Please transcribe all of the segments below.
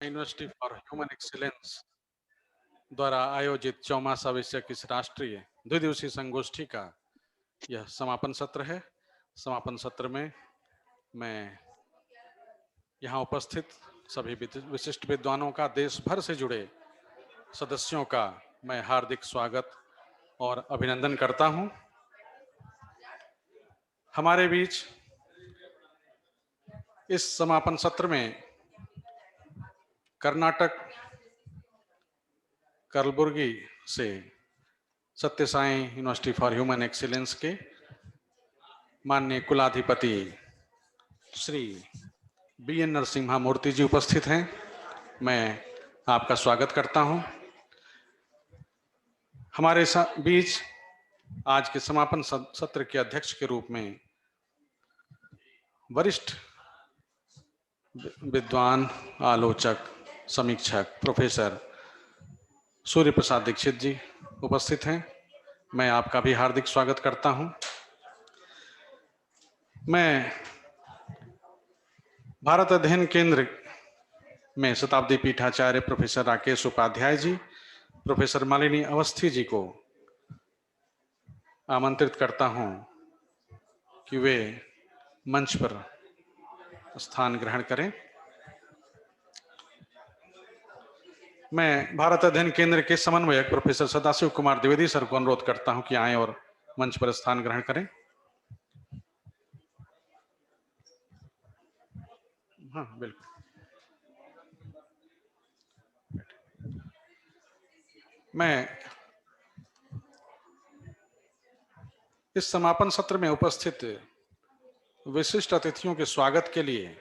University for human excellence द्वारा आयोजित चौमासा विषयक इस राष्ट्रीय द्विदिवसीय संगोष्ठी का यह समापन सत्र है। समापन सत्र में मैं यहाँ उपस्थित सभी विशिष्ट विद्वानों का, देश भर से जुड़े सदस्यों का मैं हार्दिक स्वागत और अभिनंदन करता हूँ। हमारे बीच इस समापन सत्र में कर्नाटक कलबुर्गी से सत्य Sai university for human excellence के माननीय कुलाधिपति श्री बी.एन. नरसिम्हा मूर्ति जी उपस्थित हैं। मैं आपका स्वागत करता हूं। हमारे बीच आज के समापन सत्र के अध्यक्ष के रूप में वरिष्ठ विद्वान, आलोचक, समीक्षक प्रोफेसर सूर्य प्रसाद दीक्षित जी उपस्थित हैं। मैं आपका भी हार्दिक स्वागत करता हूं। मैं भारत अध्ययन केंद्र में शताब्दी पीठाचार्य प्रोफेसर राकेश उपाध्याय जी, प्रोफेसर मालिनी अवस्थी जी को आमंत्रित करता हूं कि वे मंच पर स्थान ग्रहण करें। मैं भारत अध्ययन केंद्र के समन्वयक प्रोफेसर सदाशिव कुमार द्विवेदी सर को अनुरोध करता हूं कि आएं और मंच पर स्थान ग्रहण करें। हाँ, बिल्कुल। मैं इस समापन सत्र में उपस्थित विशिष्ट अतिथियों के स्वागत के लिए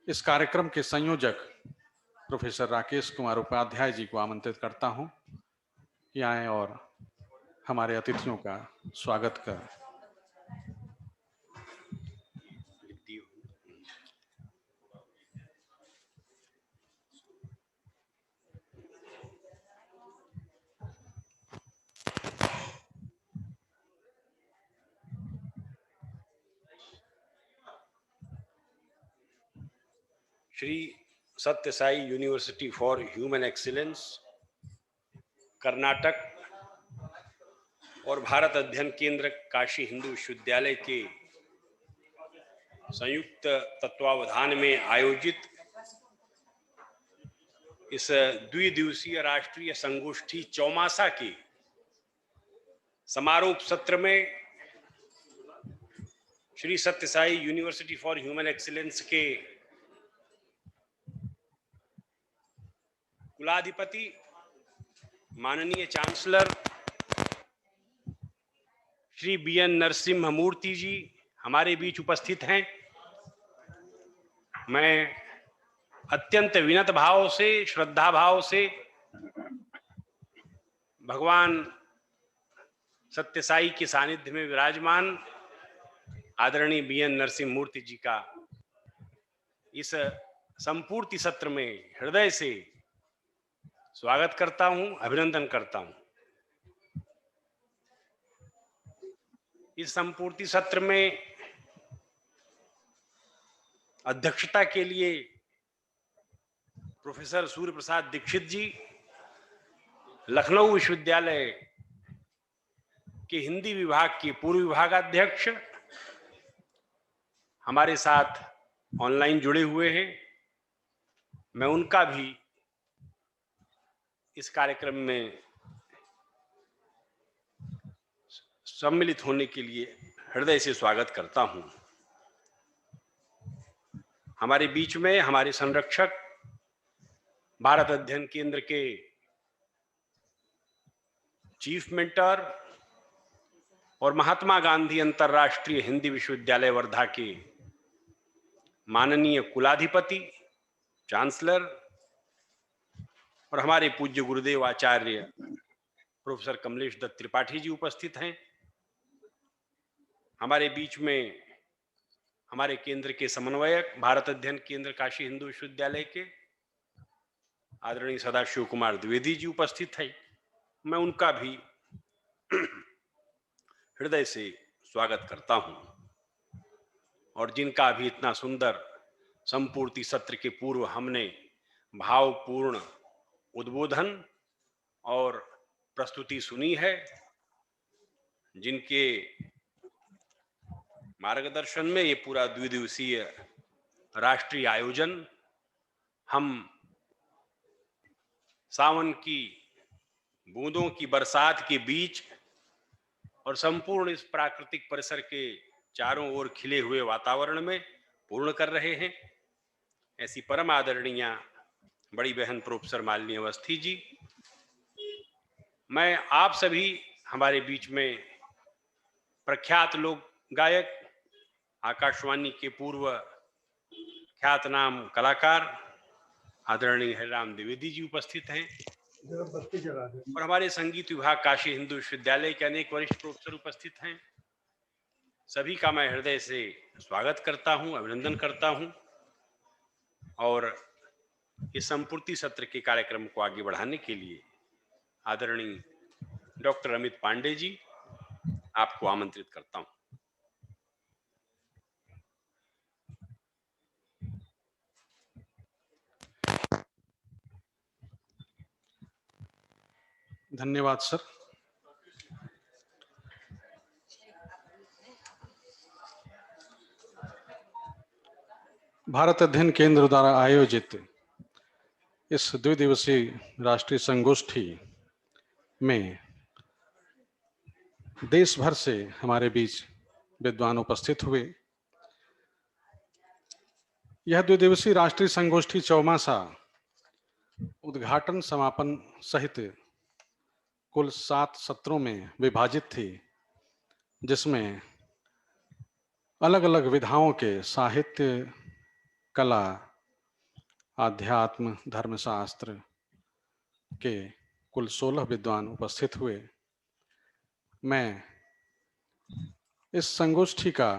इस कार्यक्रम के संयोजक प्रोफेसर राकेश कुमार उपाध्याय जी को आमंत्रित करता हूं कि आएं और हमारे अतिथियों का स्वागत करें। श्री सत्य Sai university for human excellence Karnataka और भारत अध्ययन केंद्र काशी हिंदू विश्वविद्यालय के संयुक्त तत्वावधान में आयोजित इस द्विदिवसीय राष्ट्रीय संगोष्ठी चौमासा के समारोप सत्र में श्री सत्य Sai university for human excellence के कुलाधिपति माननीय चांसलर श्री बी.एन. नरसिम्हा मूर्ति जी हमारे बीच उपस्थित हैं। मैं अत्यंत विनत भाव से, श्रद्धा भाव से भगवान सत्य साई के सानिध्य में विराजमान आदरणीय बी.एन. नरसिम्हा मूर्ति जी का इस संपूर्ति सत्र में हृदय से स्वागत करता हूं, अभिनंदन करता हूं। इस संपूर्ति सत्र में अध्यक्षता के लिए प्रोफेसर सूर्य प्रसाद दीक्षित जी, लखनऊ विश्वविद्यालय के हिंदी विभाग के पूर्व विभागाध्यक्ष, हमारे साथ ऑनलाइन जुड़े हुए हैं। मैं उनका भी इस कार्यक्रम में सम्मिलित होने के लिए हृदय से स्वागत करता हूं। हमारे बीच में हमारे संरक्षक भारत अध्ययन केंद्र के चीफ मेंटर और महात्मा गांधी अंतर्राष्ट्रीय हिंदी विश्वविद्यालय वर्धा के माननीय कुलाधिपति, चांसलर और हमारे पूज्य गुरुदेव आचार्य प्रोफेसर कमलेश दत्त त्रिपाठी जी उपस्थित हैं। हमारे बीच में हमारे केंद्र के समन्वयक भारत अध्ययन केंद्र काशी हिंदू विश्वविद्यालय के आदरणीय सदाशिव कुमार द्विवेदी जी उपस्थित हैं। मैं उनका भी हृदय से स्वागत करता हूं और जिनका भी इतना सुंदर संपूर्ति सत्र के पूर्व हमने भावपूर्ण उद्बोधन और प्रस्तुति सुनी है, जिनके मार्गदर्शन में ये पूरा द्विदिवसीय राष्ट्रीय आयोजन हम सावन की बूंदों की बरसात के बीच और संपूर्ण इस प्राकृतिक परिसर के चारों ओर खिले हुए वातावरण में पूर्ण कर रहे हैं। ऐसी परम आदरणीय बड़ी बहन प्रोफेसर मालिनी अवस्थी जी, मैं आप सभी हमारे बीच में प्रख्यात लोक गायक, आकाशवाणी के पूर्व ख्यातनाम कलाकार आदरणीय हरिराम द्विवेदी जी उपस्थित हैं और हमारे संगीत विभाग काशी हिंदू विश्वविद्यालय के अनेक वरिष्ठ प्रोफेसर उपस्थित हैं। सभी का मैं हृदय से स्वागत करता हूं, अभिनंदन करता हूं और इस संपूर्ति सत्र के कार्यक्रम को आगे बढ़ाने के लिए आदरणीय डॉक्टर अमित पांडे जी आपको आमंत्रित करता हूं। धन्यवाद सर। भारत अध्ययन केंद्र द्वारा आयोजित इस द्विदिवसीय राष्ट्रीय संगोष्ठी में देश भर से हमारे बीच विद्वान उपस्थित हुए। यह द्विदिवसीय राष्ट्रीय संगोष्ठी चौमासा उद्घाटन, समापन सहित कुल 7 सत्रों में विभाजित थी, जिसमें अलग अलग विधाओं के साहित्य, कला, आध्यात्म, धर्मशास्त्र के कुल 16 विद्वान उपस्थित हुए। मैं इस संगोष्ठी का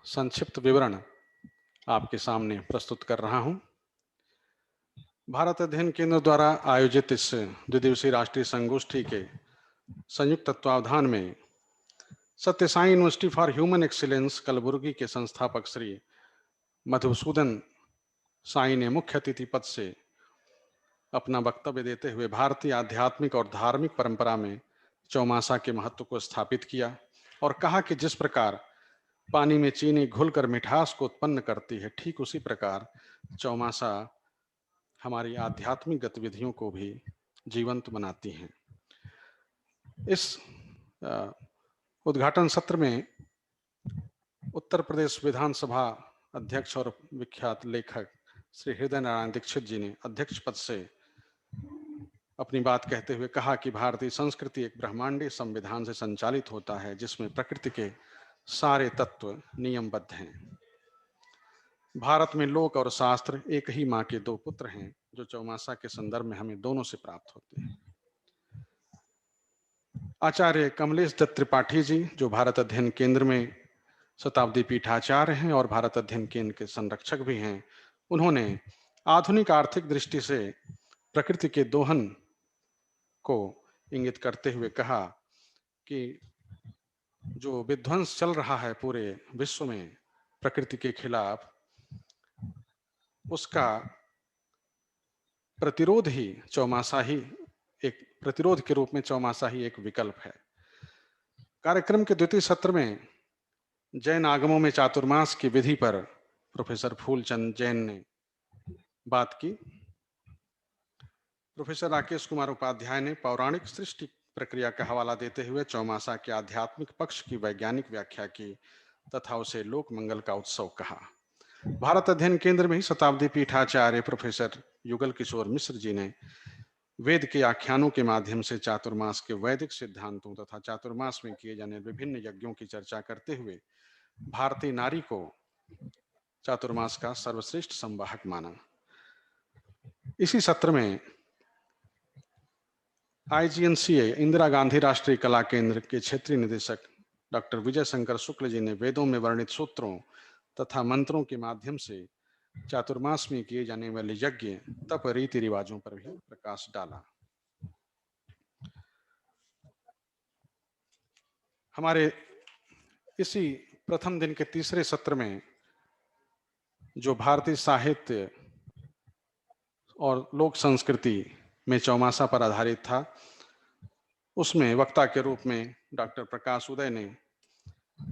संक्षिप्त विवरण आपके सामने प्रस्तुत कर रहा हूं। भारत अध्ययन केंद्र द्वारा आयोजित इस द्विदिवसीय राष्ट्रीय संगोष्ठी के संयुक्त तत्वावधान में Sathya Sai university for human excellence Kalaburagi के संस्थापक श्री मधुसूदन साई ने मुख्य अतिथि पद से अपना वक्तव्य देते हुए भारतीय आध्यात्मिक और धार्मिक परंपरा में चौमासा के महत्व को स्थापित किया और कहा कि जिस प्रकार पानी में चीनी घुलकर मिठास को उत्पन्न करती है, ठीक उसी प्रकार चौमासा हमारी आध्यात्मिक गतिविधियों को भी जीवंत बनाती हैं। इस उद्घाटन सत्र में उत्तर प्रदेश विधानसभा अध्यक्ष और विख्यात लेखक श्री हृदय नारायण दीक्षित जी ने अध्यक्ष पद से अपनी बात कहते हुए कहा कि भारतीय संस्कृति एक ब्रह्मांडीय संविधान से संचालित होता है, जिसमें प्रकृति के सारे तत्व नियमबद्ध हैं। भारत में लोक और शास्त्र एक ही माँ के 2 पुत्र हैं, जो चौमासा के संदर्भ में हमें दोनों से प्राप्त होते हैं। आचार्य कमलेश दत्त त्रिपाठी जी, जो भारत अध्ययन केंद्र में शताब्दी पीठाचार्य हैं और भारत अध्ययन केंद्र के संरक्षक भी हैं, उन्होंने आधुनिक आर्थिक दृष्टि से प्रकृति के दोहन को इंगित करते हुए कहा कि जो विध्वंस चल रहा है पूरे विश्व में प्रकृति के खिलाफ, उसका प्रतिरोध ही चौमासा ही एक प्रतिरोध के रूप में चौमासा ही एक विकल्प है। कार्यक्रम के द्वितीय सत्र में जैन आगमों में चातुर्मास की विधि पर प्रोफेसर फूलचंद जैन ने बात की। प्रोफेसर राकेश कुमार उपाध्याय ने पौराणिक सृष्टि प्रक्रिया का हवाला देते हुए चौमासा के आध्यात्मिक पक्ष की वैज्ञानिक व्याख्या की तथा उसे लोक मंगल का उत्सव कहा। भारत अध्ययन केंद्र में ही शताब्दी पीठाचार्य प्रोफेसर युगल किशोर मिश्र जी ने वेद के आख्यानों के माध्यम से चातुर्मास के वैदिक सिद्धांतों तथा चातुर्मास में किए जाने विभिन्न यज्ञों की चर्चा करते हुए भारतीय नारी को चातुर्मास का सर्वश्रेष्ठ संवाहक माना। इसी सत्र में IGNCA इंदिरा गांधी राष्ट्रीय कला केंद्र के क्षेत्रीय निदेशक डॉक्टर विजय शंकर शुक्ल जी ने वेदों में वर्णित सूत्रों तथा मंत्रों के माध्यम से चातुर्मास में किए जाने वाले यज्ञ, तप, रीति रिवाजों पर भी प्रकाश डाला। हमारे इसी प्रथम दिन के तीसरे सत्र में जो भारतीय साहित्य और लोक संस्कृति में चौमासा पर आधारित था। उसमें वक्ता के रूप में डॉक्टर प्रकाश उदय ने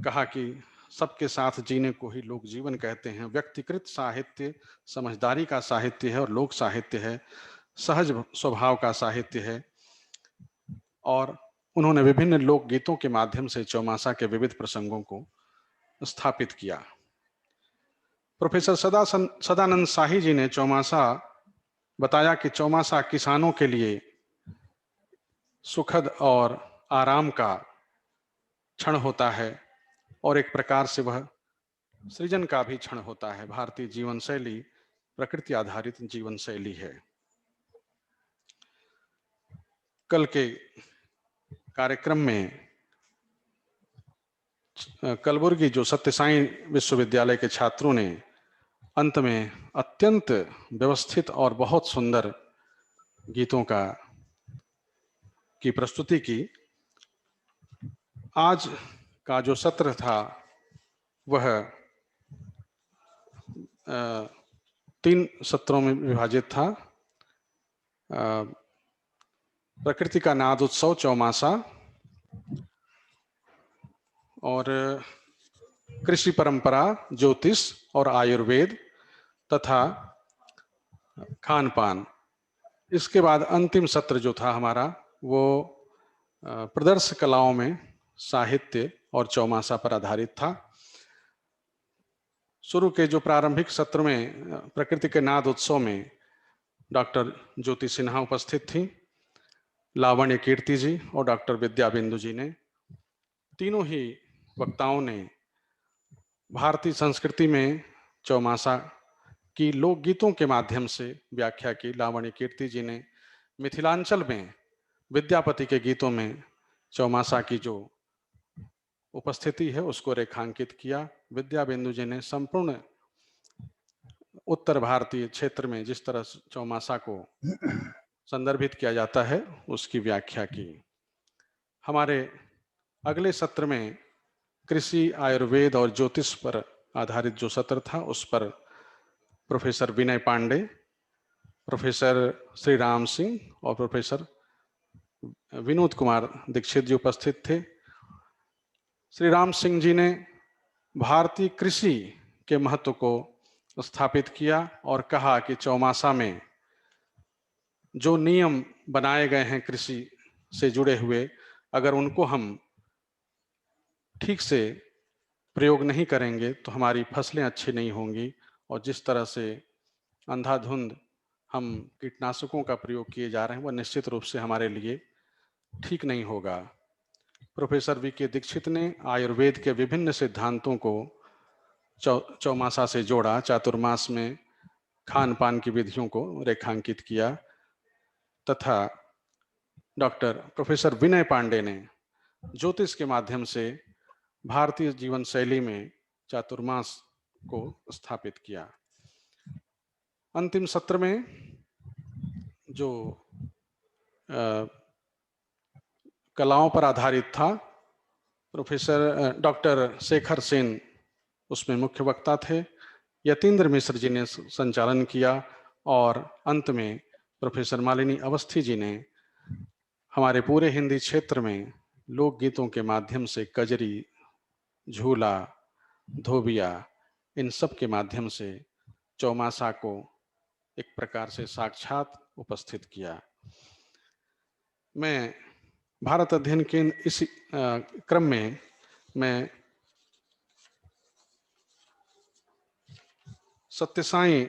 कहा कि सबके साथ जीने को ही लोक जीवन कहते हैं। व्यक्तिकृत साहित्य समझदारी का साहित्य है और लोक साहित्य है, सहज स्वभाव का साहित्य है। और उन्होंने विभिन्न लोक गीतों के माध्यम से चौमासा के विविध प्रसंगों को स्थापित किया। प्रोफेसर सदानंद शाही जी ने चौमासा बताया कि चौमासा किसानों के लिए सुखद और आराम का क्षण होता है और एक प्रकार से वह सृजन का भी क्षण होता है। भारतीय जीवन शैली प्रकृति आधारित जीवन शैली है। कल के कार्यक्रम में कलबुर्गी जो सत्य साई विश्वविद्यालय के छात्रों ने अंत में अत्यंत व्यवस्थित और बहुत सुंदर गीतों की प्रस्तुति की। आज का जो सत्र था वह 3 सत्रों में विभाजित था। प्रकृति का नाद उत्सव चौमासा और कृषि परंपरा, ज्योतिष और आयुर्वेद तथा खान पान। इसके बाद अंतिम सत्र जो था हमारा वो प्रदर्श कलाओं में साहित्य और चौमासा पर आधारित था। शुरू के जो प्रारंभिक सत्र में प्रकृति के नाद उत्सव में डॉक्टर ज्योति सिन्हा उपस्थित थी, लावण्य कीर्ति जी और डॉक्टर विद्या बिंदु जी ने, तीनों ही वक्ताओं ने भारतीय संस्कृति में चौमासा की लोकगीतों के माध्यम से व्याख्या की। लावण्य कीर्ति जी ने मिथिलांचल में विद्यापति के गीतों में चौमासा की जो उपस्थिति है उसको रेखांकित किया। विद्या बिंदु जी ने संपूर्ण उत्तर भारतीय क्षेत्र में जिस तरह चौमासा को संदर्भित किया जाता है उसकी व्याख्या की। हमारे अगले सत्र में कृषि, आयुर्वेद और ज्योतिष पर आधारित जो सत्र था उस पर प्रोफेसर विनय पांडे, प्रोफेसर श्री राम सिंह और प्रोफेसर विनोद कुमार दीक्षित जी उपस्थित थे। श्री राम सिंह जी ने भारतीय कृषि के महत्व को स्थापित किया और कहा कि चौमासा में जो नियम बनाए गए हैं कृषि से जुड़े हुए, अगर उनको हम ठीक से प्रयोग नहीं करेंगे तो हमारी फसलें अच्छी नहीं होंगी और जिस तरह से अंधाधुंध हम कीटनाशकों का प्रयोग किए जा रहे हैं वह निश्चित रूप से हमारे लिए ठीक नहीं होगा। प्रोफेसर वी के दीक्षित ने आयुर्वेद के विभिन्न सिद्धांतों को चौमासा से जोड़ा, चातुर्मास में खान पान की विधियों को रेखांकित किया तथा डॉक्टर प्रोफेसर विनय पांडे ने ज्योतिष के माध्यम से भारतीय जीवन शैली में चातुर्मास को स्थापित किया। अंतिम सत्र में जो कलाओं पर आधारित था, प्रोफेसर डॉक्टर शेखर सेन उसमें मुख्य वक्ता थे। यतीन्द्र मिश्र जी ने संचालन किया और अंत में प्रोफेसर मालिनी अवस्थी जी ने हमारे पूरे हिंदी क्षेत्र में लोकगीतों के माध्यम से कजरी, झूला, धोबिया, इन सब के माध्यम से चौमासा को एक प्रकार से साक्षात उपस्थित किया। मैं भारत अध्ययन के इस क्रम में मैं सत्य साई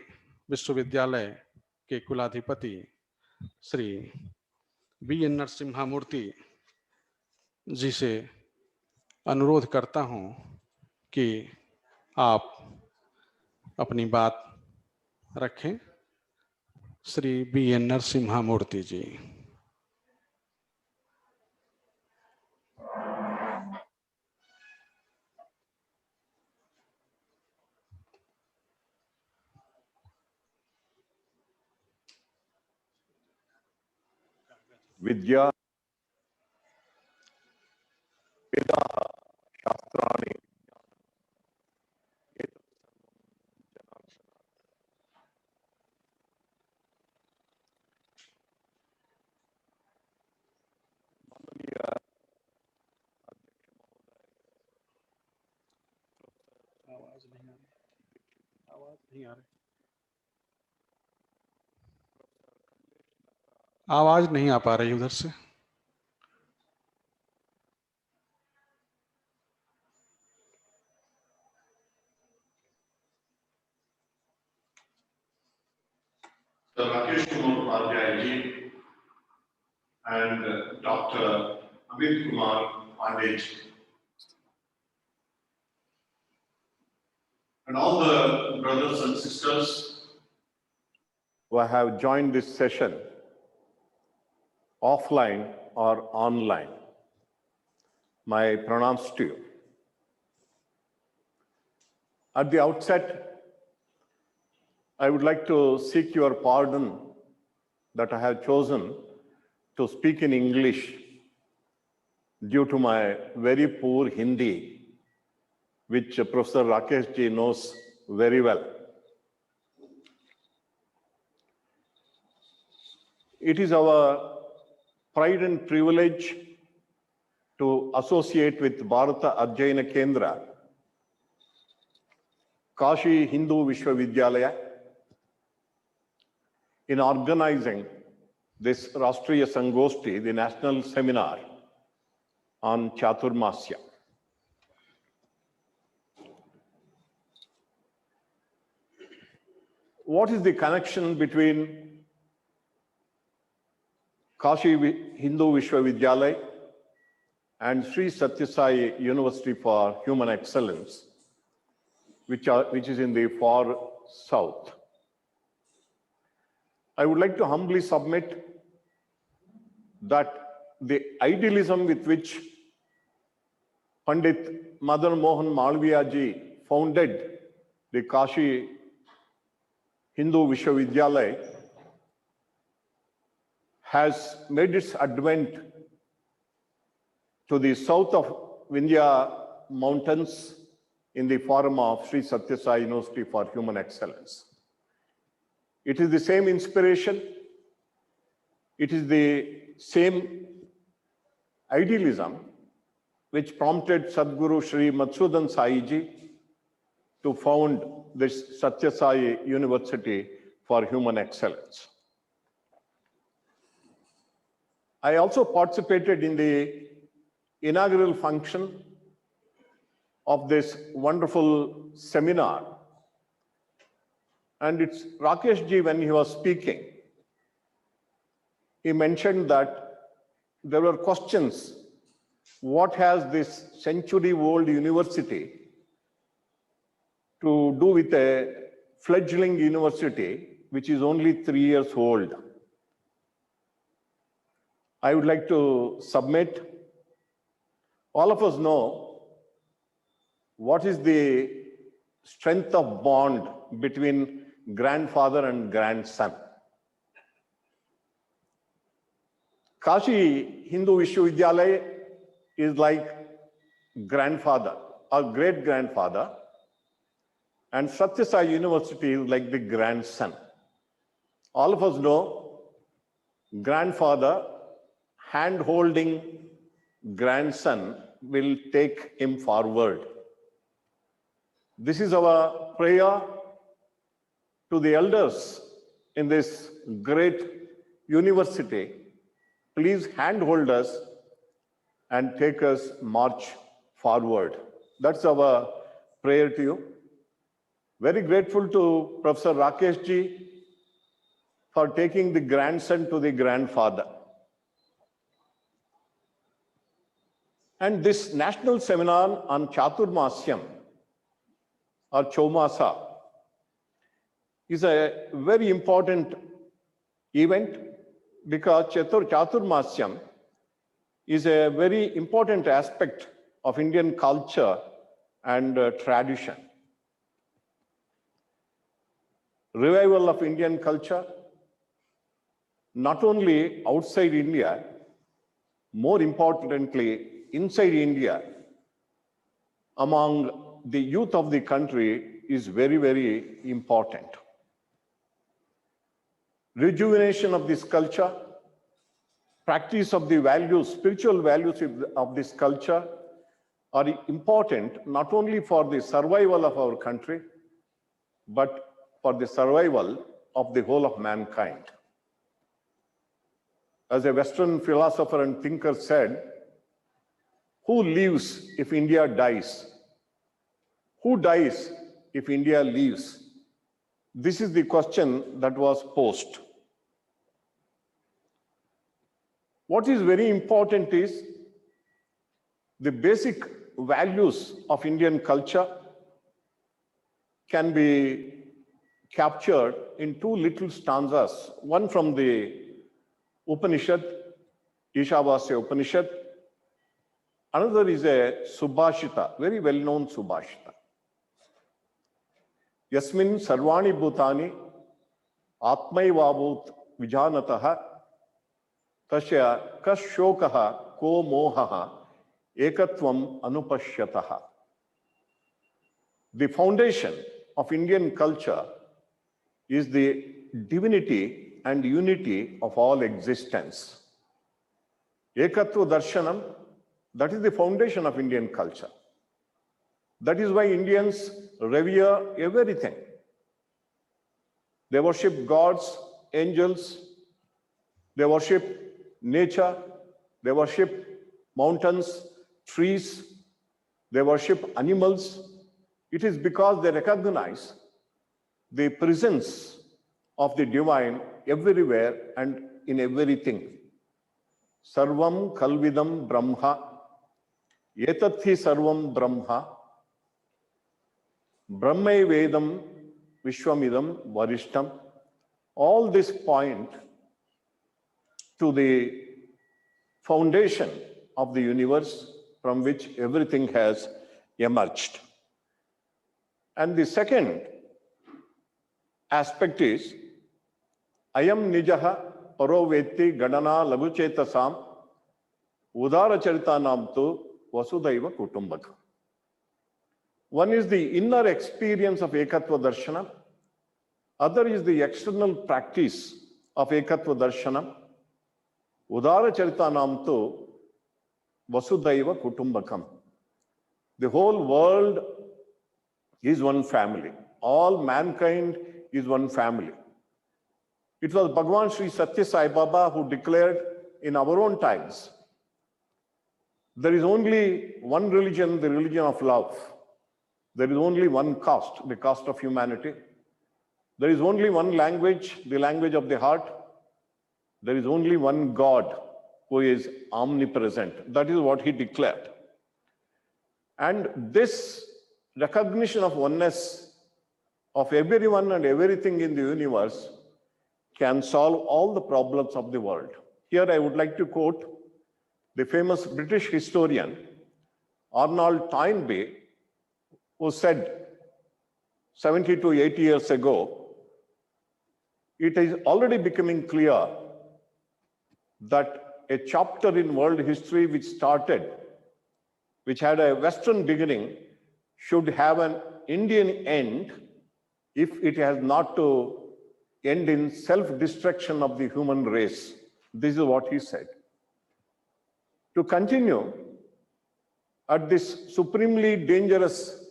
विश्वविद्यालय के कुलाधिपति श्री बी.एन. नरसिम्हा मूर्ति जी से अनुरोध करता हूं कि आप अपनी बात रखें। श्री बी.एन. नरसिम्हा मूर्ति जी। विद्या वेदा शास्त्राणि नहीं आ रहे, आवाज नहीं आ पा रही उधर से। Rakesh Kumar Upadhyay ji and Dr. Amit Kumar Pandey ji, and all the brothers and sisters who have joined this session, offline or online. My pranams to you. At the outset, I would like to seek your pardon that I have chosen to speak in English due to my very poor Hindi, which Professor Rakesh ji knows very well. It is our pride and privilege to associate with Bharata Adhyayana Kendra, Kashi Hindu Vishwavidyalaya, in organizing this Rashtriya Sangoshti, the national seminar on Chaturmasya. What is the connection between Kashi Hindu Vishwavidyalaya and Sri Satya Sai University for Human Excellence, which is in the far south? I would like to humbly submit that the idealism with which Pandit Madan Mohan Malviya ji founded the Kashi Hindu Vishwavidyalaya has made its advent to the south of Vindhya mountains in the form of Sri Satya Sai University for Human Excellence. It is the same inspiration, it is the same idealism which prompted Sadguru Sri Madhusudan Sai ji to found this Satya Sai University for Human Excellence. I also participated in the inaugural function of this wonderful seminar. And it's Rakesh ji, when he was speaking, he mentioned that there were questions. What has this century-old university to do with a fledgling university which is only 3 years old? I would like to submit, all of us know what is the strength of bond between grandfather and grandson. Kashi Hindu Vishwavidyalaya is like grandfather or great-grandfather, and Satya Sai University is like the grandson. All of us know grandfather hand-holding grandson will take him forward. This is our prayer to the elders in this great university. Please handhold us and take us march forward. That's our prayer to you. Very grateful to Professor Rakesh ji for taking the grandson to the grandfather. And this national seminar on Chaturmasyam or Chaumasa is a very important event because Chaturmasyam is a very important aspect of Indian culture and tradition. Revival of Indian culture, not only outside India, more importantly, inside India, among the youth of the country is very, very important. Rejuvenation of this culture, practice of the values, spiritual values of this culture are important not only for the survival of our country, but for the survival of the whole of mankind. As a Western philosopher and thinker said, who lives if India dies? Who dies if India leaves? This is the question that was posed. What is very important is the basic values of Indian culture can be captured in two little stanzas, one from the Upanishad, Ishavasya Upanishad. Another is a Subhashita, very well-known Subhashita. Yasmin sarvani bhutani atmaivabhut vijanataha tasya kas shokaha ko mohaha ekatvam anupashyataha. The foundation of Indian culture is the divinity and unity of all existence. Ekatva darshanam, that is the foundation of Indian culture. That is why Indians revere everything. They worship gods, angels, they worship nature, they worship mountains, trees, they worship animals. It is because they recognize the presence of the divine everywhere and in everything. Sarvam kalvidam brahma, etathi sarvam brahma, brahmai vedam vishwamidam varishtam. All this point to the foundation of the universe from which everything has emerged. And the second aspect is ayam nijaha paro vetti gadana laguchetasam udara charitanam tu vasudhaiva kutumbaka. One is the inner experience of Ekatva Darshana, other is the external practice of Ekatva Darshana. Udara charitanam tu vasudhaiva kutumbakam. The whole world is one family. All mankind is one family. It was Bhagavan Sri Satya Sai Baba who declared in our own times, there is only one religion, the religion of love. There is only one caste, the caste of humanity. There is only one language, the language of the heart. There is only one God who is omnipresent. That is what he declared. And this recognition of oneness of everyone and everything in the universe can solve all the problems of the world. Here I would like to quote the famous British historian Arnold Toynbee, who said 70 to 80 years ago, it is already becoming clear that a chapter in world history which had a Western beginning, should have an Indian end if it has not to end in self-destruction of the human race. This is what he said. To continue at this supremely dangerous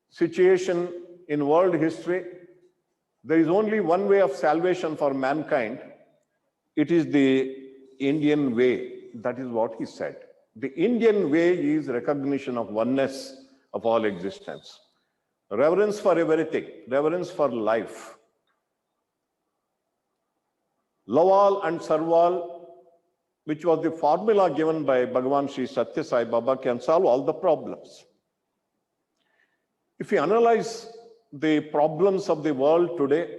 situation in world history, there is only one way of salvation for mankind. It is the Indian way. That is what he said. The Indian way is recognition of oneness of all existence. Reverence for everything, reverence for life. Love all and serve all, which was the formula given by Bhagavan Sri Satya Sai Baba, can solve all the problems. If we analyze the problems of the world today,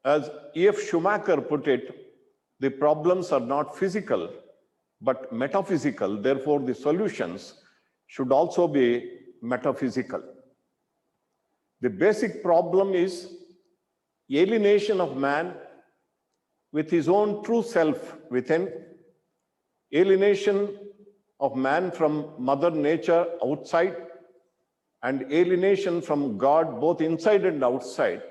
as E.F. Schumacher put it, the problems are not physical, but metaphysical. Therefore, the solutions should also be metaphysical. The basic problem is alienation of man with his own true self within, alienation of man from Mother Nature outside, and alienation from God both inside and outside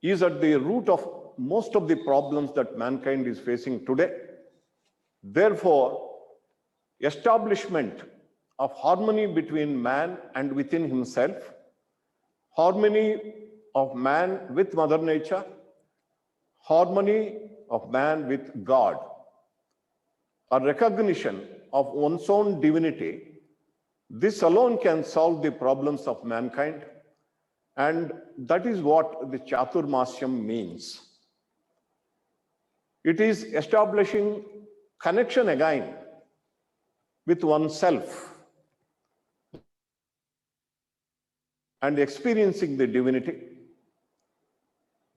is at the root of most of the problems that mankind is facing today. Therefore, establishment of harmony between man and within himself, harmony of man with Mother Nature, harmony of man with God, a recognition of one's own divinity, this alone can solve the problems of mankind. And that is what the Chaturmasyam means. It is establishing connection again with oneself and experiencing the divinity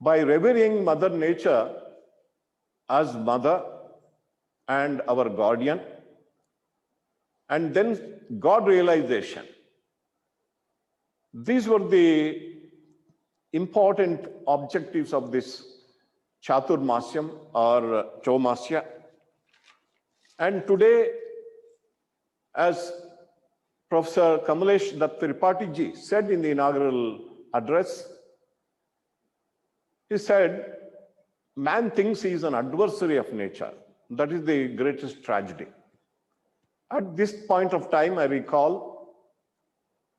by revering Mother Nature as mother and our guardian, and then God realization. These were the important objectives of this Chaturmasyam or Chaumasya. And today, as Professor Kamalesh Dutt Tripathi ji said in the inaugural address, he said, man thinks he is an adversary of nature. That is the greatest tragedy. At this point of time, I recall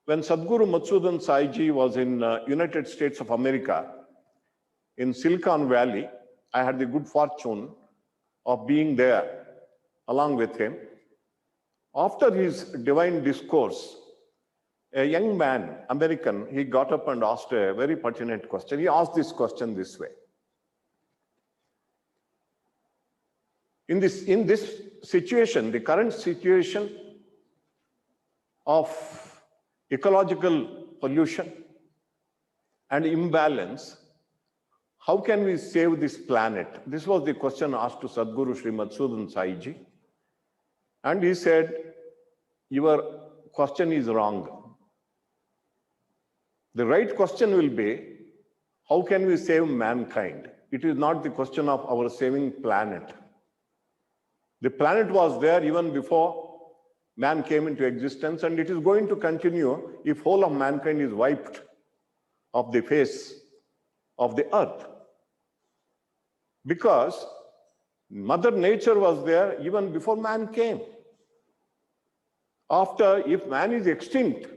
when Sadhguru Madhusudan Sai ji was in United States of America, in Silicon Valley, I had the good fortune of being there along with him. After his divine discourse, a young man, American, he got up and asked a very pertinent question. He asked this question this way. In this situation, the current situation of ecological pollution and imbalance, how can we save this planet? This was the question asked to Sadhguru Sri Madhusudan Sai ji. And he said, your question is wrong. The right question will be, how can we save mankind? It is not the question of our saving planet. The planet was there even before man came into existence, and it is going to continue if whole of mankind is wiped off the face of the earth. Because Mother Nature was there even before man came. After, if man is extinct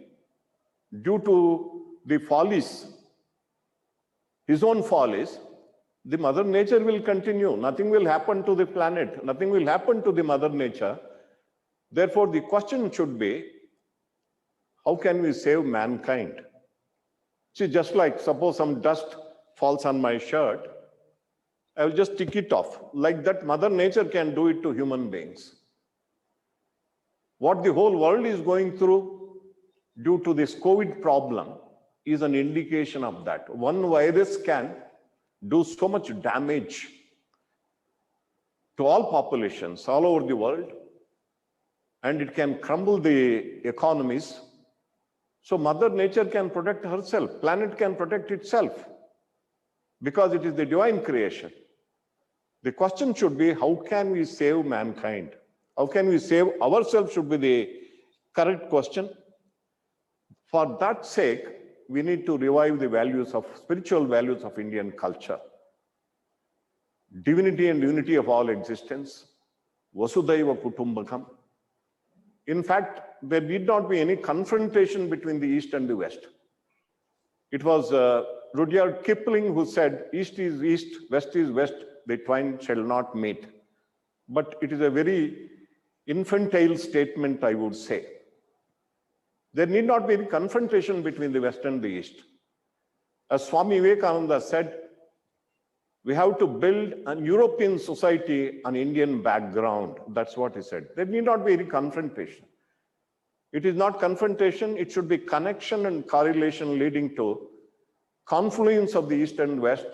due to the follies, his own follies, the Mother Nature will continue. Nothing will happen to the planet. Nothing will happen to the Mother Nature. Therefore, the question should be, how can we save mankind? See, just like suppose some dust falls on my shirt, I will just tick it off. Like that, Mother Nature can do it to human beings. What the whole world is going through due to this COVID problem is an indication of that. One virus can do so much damage to all populations all over the world, and it can crumble the economies. So Mother Nature can protect herself, planet can protect itself, because it is the divine creation. The question should be, how can we save mankind? How can we save ourselves should be the correct question. For that sake, we need to revive the values of spiritual values of Indian culture. Divinity and unity of all existence, Vasudhaiva Kutumbakam. In fact, there need not be any confrontation between the East and the West. It was Rudyard Kipling who said, East is East, West is West, the twain shall not meet. But it is a very infantile statement, I would say. There need not be any confrontation between the West and the East. As Swami Vivekananda said, we have to build a European society on Indian background. That's what he said. There need not be any confrontation. It is not confrontation, it should be connection and correlation leading to confluence of the East and West,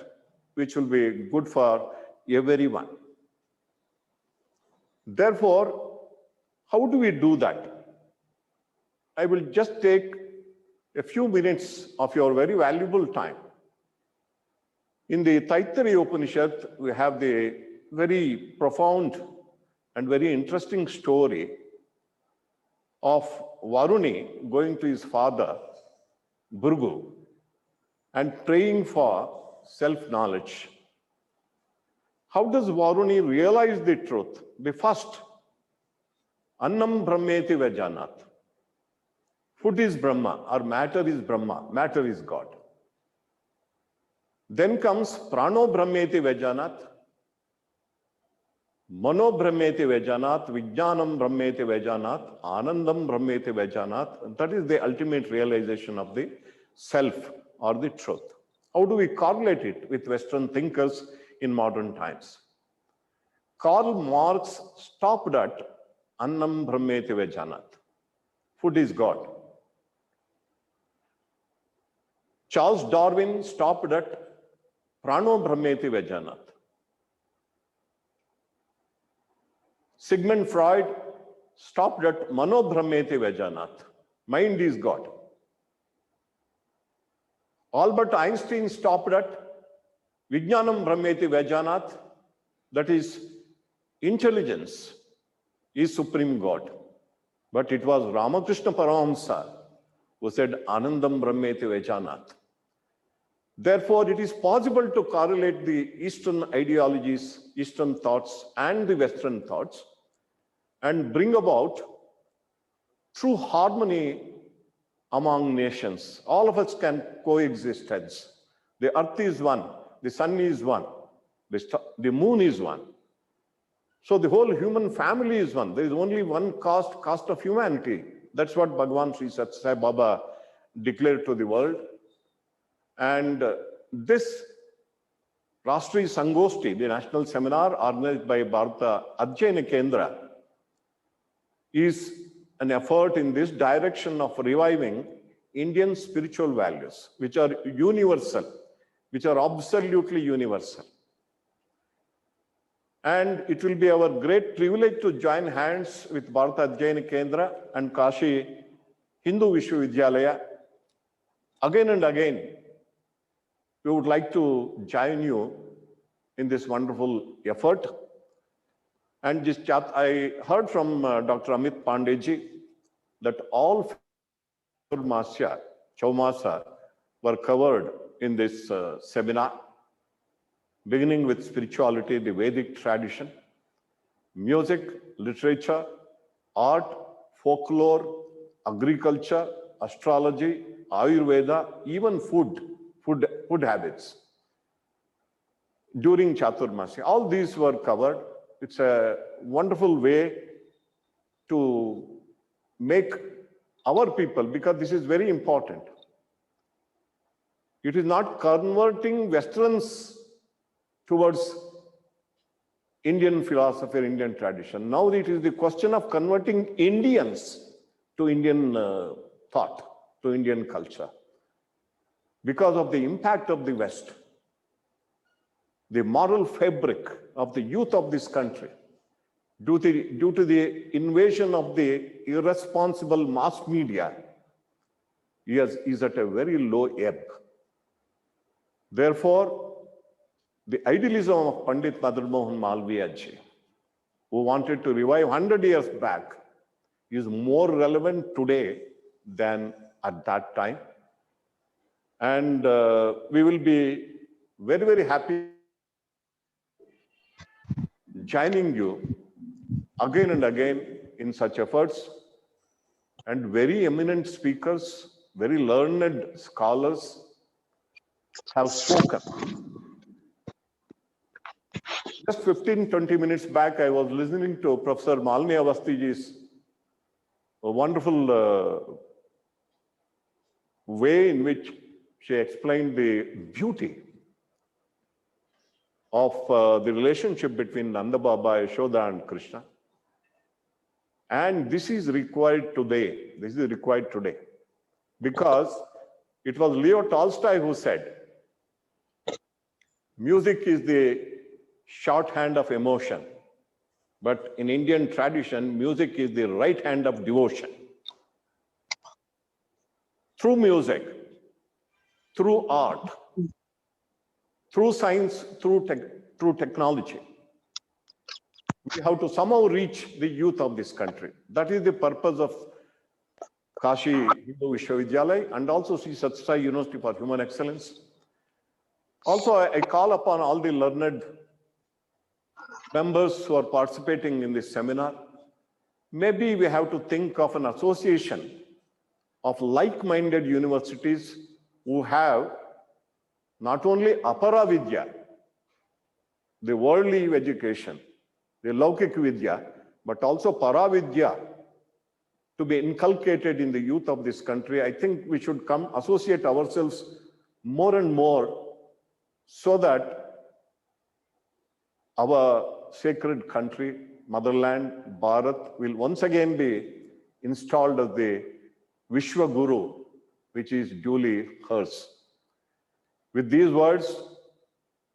which will be good for everyone. Therefore, how do we do that? I will just take a few minutes of your very valuable time. In the Taittiriya Upanishad, we have the very profound and very interesting story of Varuni going to his father, Bhrigu, and praying for self-knowledge. How does Varuni realize the truth? The first, Annam Brahmeti Vajanat. Food is Brahma, or matter is Brahma, matter is God. Then comes Prano Brahmeti Vejanat, Mano Brahmeti Vejanat, Vijnanam Brahmeti Vejanat, Anandam Brahmeti Vejanat. That is the ultimate realization of the self or the truth. How do we correlate it with Western thinkers in modern times? Karl Marx stopped at Annam Brahmeti Vejanat. Food is God. Charles Darwin stopped at Prano Brahmeti Vejanat. Sigmund Freud stopped at Mano Brahmeti Vejanat. Mind is God. Albert Einstein stopped at Vijnanam Brahmeti Vejanat. That is, intelligence is supreme God. But it was Ramakrishna Paramahamsa who said Anandam Brahmeti Vejanat. Therefore, it is possible to correlate the Eastern ideologies, Eastern thoughts, and the Western thoughts and bring about true harmony among nations. All of us can coexist. The earth is one, the sun is one, the moon is one. So the whole human family is one. There is only one caste of humanity. That's what Bhagavan Sri Sathya Sai Baba declared to the world. And this Rashtriya Sangoshti, the national seminar organized by Bharata Adhyayana Kendra, is an effort in this direction of reviving Indian spiritual values, which are universal, which are absolutely universal. And it will be our great privilege to join hands with Bharata Adhyayana Kendra and Kashi Hindu Vishwavidyalaya. Again and again, we would like to join you in this wonderful effort. And this chat, I heard from Dr. Amit Pandeyji that all Chaumasa were covered in this seminar, beginning with spirituality, the Vedic tradition, music, literature, art, folklore, agriculture, astrology, Ayurveda, even food habits. During Chaturmasya, all these were covered. It's a wonderful way to make our people, because this is very important. It is not converting Westerns towards Indian philosophy or Indian tradition. Now it is the question of converting Indians to Indian thought, to Indian culture. Because of the impact of the West, the moral fabric of the youth of this country, due to the invasion of the irresponsible mass media, is at a very low ebb. Therefore, the idealism of Pandit Madan Mohan Malviya ji, who wanted to revive 100 years back, is more relevant today than at that time. And we will be very, very happy joining you again and again in such efforts. And very eminent speakers, very learned scholars have spoken. Just 15-20 minutes back, I was listening to Professor Malini Awasthi-ji's wonderful way in which she explained the beauty of the relationship between Nanda Baba, Yashoda, and Krishna. And this is required today. This is required today. Because it was Leo Tolstoy who said, music is the shorthand of emotion. But in Indian tradition, music is the right hand of devotion. Through music, through art, through science, through technology, we have to somehow reach the youth of this country. That is the purpose of Kashi Hindu Vishwavidyalaya and also Sri Sathya Sai University for Human Excellence. Also, I call upon all the learned members who are participating in this seminar. Maybe we have to think of an association of like-minded universities who have not only apara vidya, the worldly education, the laukik vidya, but also paravidya to be inculcated in the youth of this country. I think we should come associate ourselves more and more so that our sacred country, motherland, Bharat, will once again be installed as the Vishwa Guru, which is duly hers. With these words,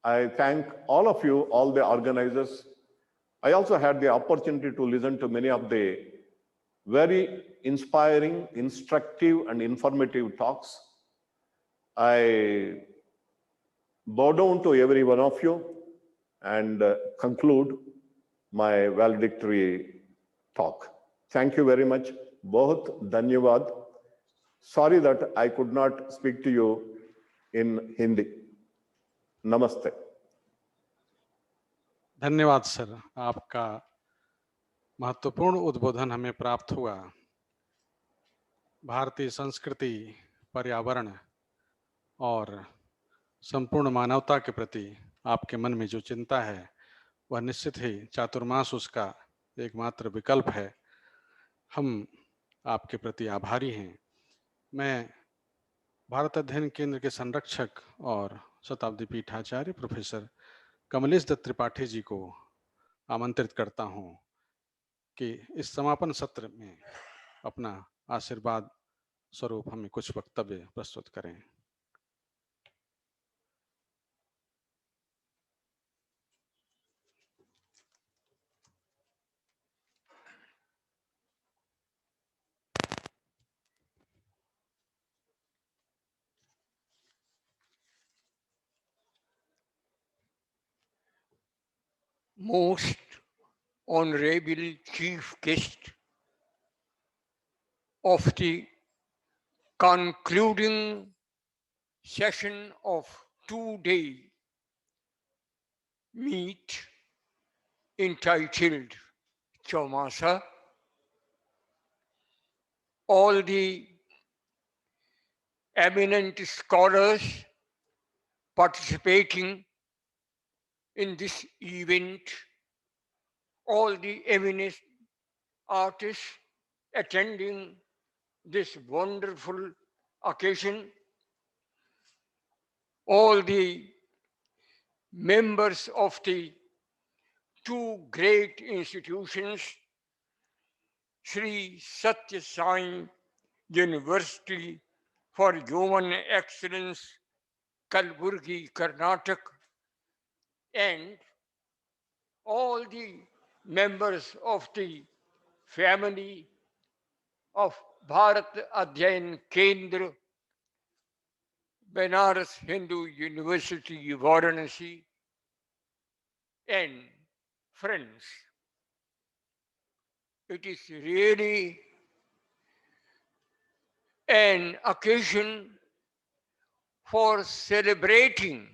I thank all of you, all the organizers. I also had the opportunity to listen to many of the very inspiring, instructive, and informative talks. I bow down to every one of you and conclude my valedictory talk. Thank you very much. Bahut dhanyavad. Sorry that I could not speak to you in Hindi. Namaste. धन्यवाद sir, आपका महत्वपूर्ण उद्बोधन हमें प्राप्त हुआ। भारतीय संस्कृति, पर्यावरण और संपूर्ण मानवता के प्रति आपके मन में जो चिंता है वह निश्चित ही चातुर्मास उसका एकमात्र विकल्प है। हम आपके प्रति आभारी हैं। मैं भारत अध्ययन केंद्र के संरक्षक और शताब्दी पीठाचार्य प्रोफेसर कमलेश दत्त त्रिपाठी जी को आमंत्रित करता हूं कि इस समापन सत्र में अपना आशीर्वाद स्वरूप हमें कुछ वक्तव्य प्रस्तुत करें। Most honorable chief guest of the concluding session of two-day meet entitled Chaumasa, all the eminent scholars participating in this event, all the eminent artists attending this wonderful occasion, all the members of the two great institutions, Sri Satya Sai University for Human Excellence, Kalburgi, Karnataka, and all the members of the family of Bharat Adhyayan Kendra, Banaras Hindu University, Varanasi, and friends. It is really an occasion for celebrating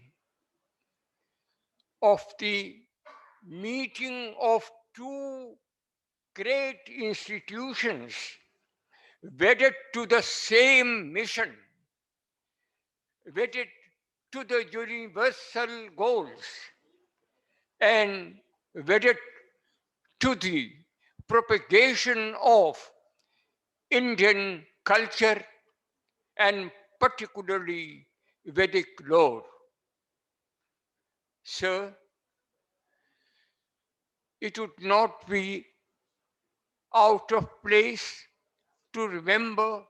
of the meeting of two great institutions wedded to the same mission, wedded to the universal goals, and wedded to the propagation of Indian culture and particularly Vedic lore. Sir, it would not be out of place to remember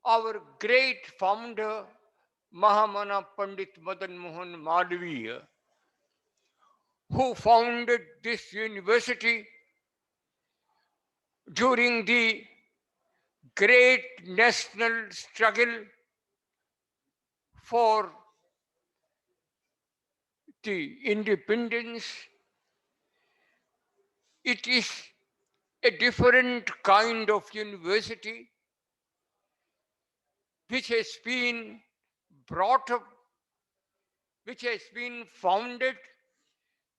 our great founder, Mahamana Pandit Madan Mohan Malviya, who founded this university during the great national struggle for the independence. It is a different kind of university which has been brought up, which has been founded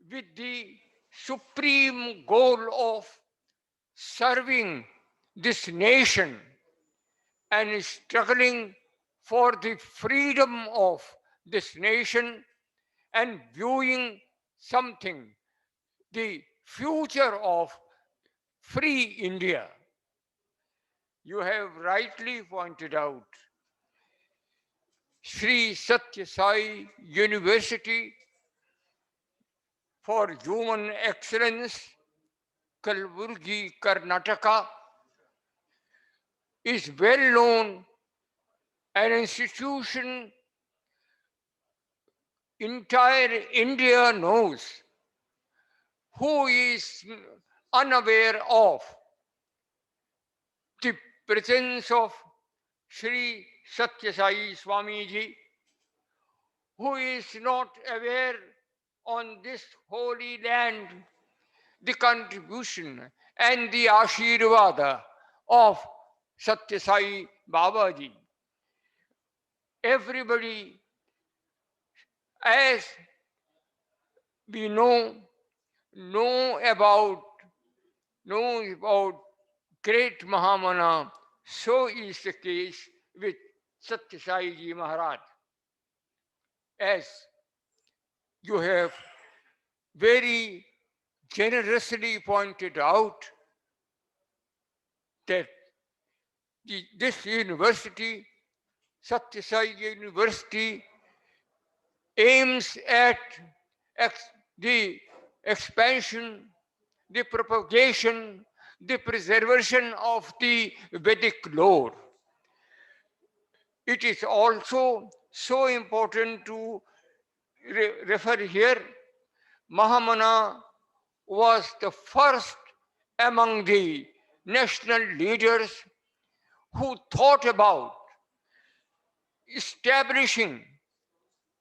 with the supreme goal of serving this nation and struggling for the freedom of this nation and viewing something, the future of free India. You have rightly pointed out Sri Satya Sai University for Human Excellence, Kalburgi, Karnataka, is well known, an institution entire India knows. Who is unaware of the presence of Sri Satya Sai Swamiji? Who is not aware on this holy land the contribution and the Ashirvada of Satya Sai Babaji? Everybody, as we know about great Mahamana, so is the case with Satya Sai Ji Maharaj. As you have very generously pointed out, that this university, Satya Sai University, aims at the expansion, the propagation, the preservation of the Vedic lore. It is also so important to refer here, Mahamana was the first among the national leaders who thought about establishing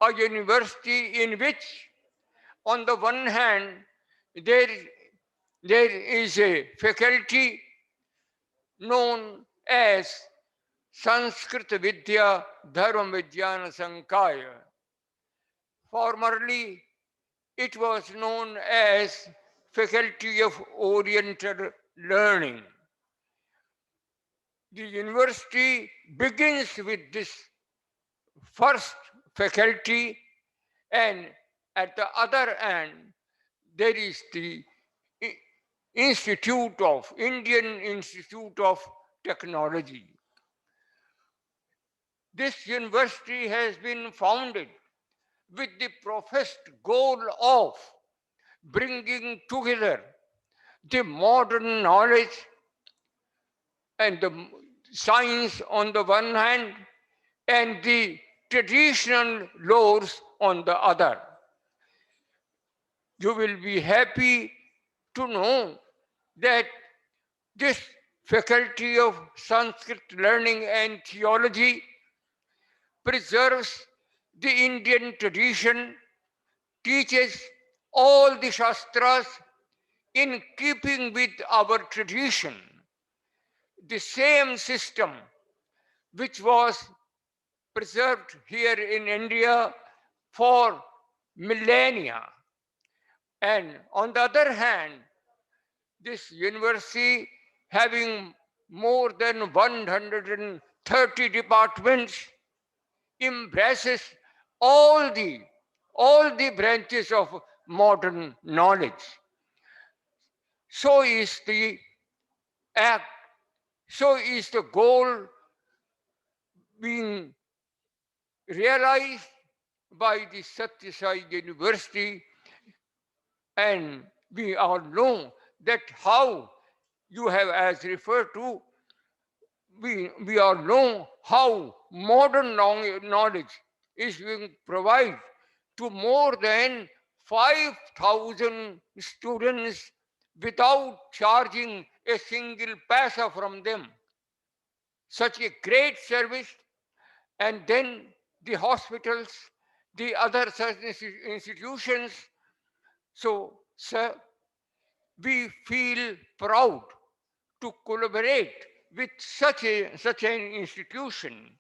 a university in which, on the one hand, there is a faculty known as Sanskrit Vidya Dharma Vijnana Sankaya. Formerly, it was known as Faculty of Oriental Learning. The university begins with this first faculty, and at the other end, there is the Indian Institute of Technology. This university has been founded with the professed goal of bringing together the modern knowledge and the science on the one hand, and the traditional lores on the other. You will be happy to know that this faculty of Sanskrit learning and theology preserves the Indian tradition, teaches all the Shastras in keeping with our tradition. The same system which was preserved here in India for millennia. And on the other hand, this university, having more than 130 departments, embraces all the branches of modern knowledge. So is the act, so is the goal being realized by the Satya Sai University, and we all know that how you have as referred to, we all know how modern knowledge is being provided to more than 5,000 students without charging a single paisa from them. Such a great service. And then the hospitals, the other such institutions. So, sir, we feel proud to collaborate with such an institution.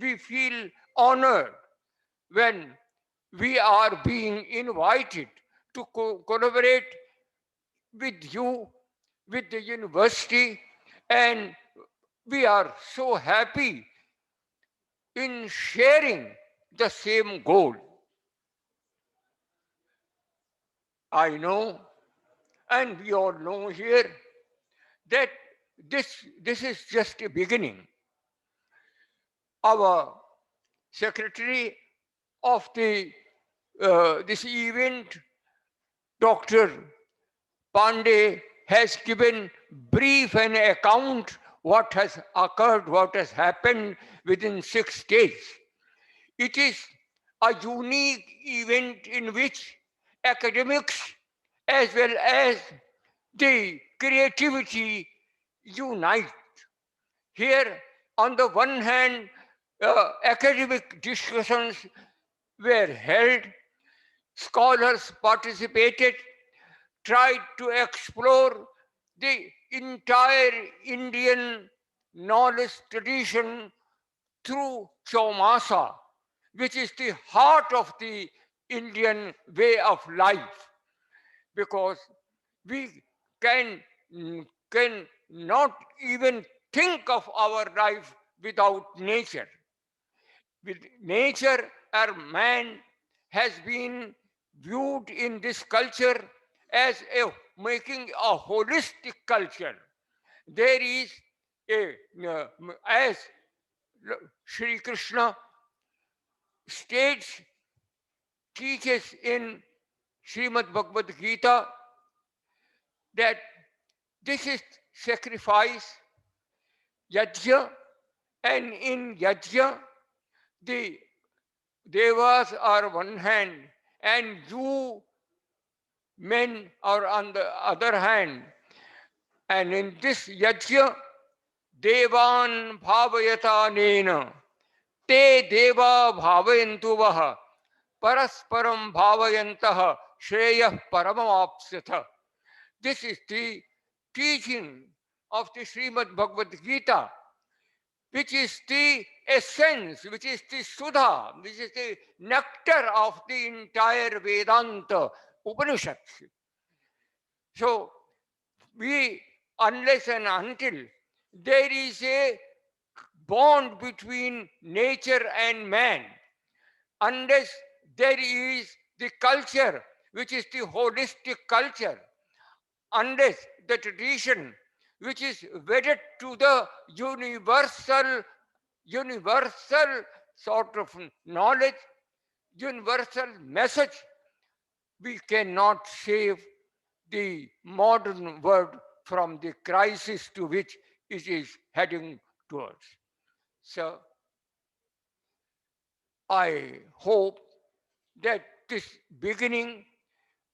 We feel honored when we are being invited to collaborate with you, with the university, and we are so happy in sharing the same goal. I know, and we all know here, that this is just a beginning. Our secretary of this event, Dr. Pandey, has given brief an account what has occurred, what has happened within 6 days. It is a unique event in which academics as well as the creativity unite. Here, on the one hand, academic discussions were held, scholars participated, tried to explore the entire Indian knowledge tradition through Chaumasa, which is the heart of the Indian way of life, because we can not even think of our life without nature. With nature, our man has been viewed in this culture as making a holistic culture. There is as Sri Krishna states, teaches in Srimad Bhagavad Gita, that this is sacrifice, yajna, and in yajna, the devas are one hand, and you men are on the other hand. And in this yajna, devan bhavayata nena, te deva bhavayantu vaha, parasparam bhavayantaha, shreyah paramavapsyatha. This is the teaching of the Srimad Bhagavad Gita, which is the essence, which is the Sudha, which is the nectar of the entire Vedanta Upanishads. So, unless and until there is a bond between nature and man, unless there is the culture, which is the holistic culture, unless the tradition, which is wedded to the universal sort of knowledge, universal message, we cannot save the modern world from the crisis to which it is heading towards. So, I hope that this beginning,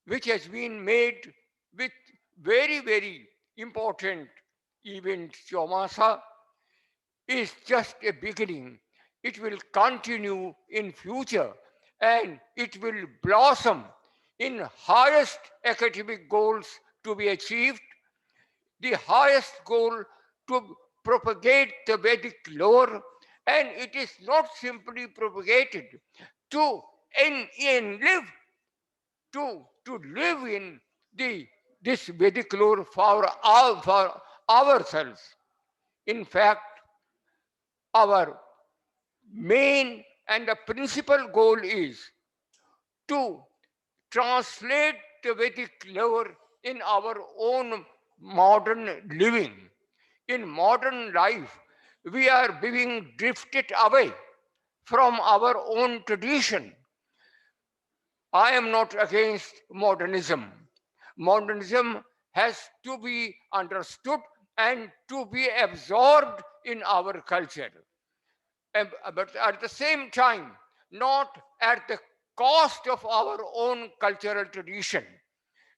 which has been made with very, very important event, Chaumasa, is just a beginning. It will continue in future, and it will blossom in highest academic goals to be achieved, the highest goal to propagate the Vedic lore, and it is not simply propagated to live in this Vedic lore for ourselves. In fact, our main and the principal goal is to translate the Vedic lore in our own modern living. In modern life, we are being drifted away from our own tradition. I am not against modernism. Modernism has to be understood and to be absorbed in our culture. But at the same time, not at the cost of our own cultural tradition.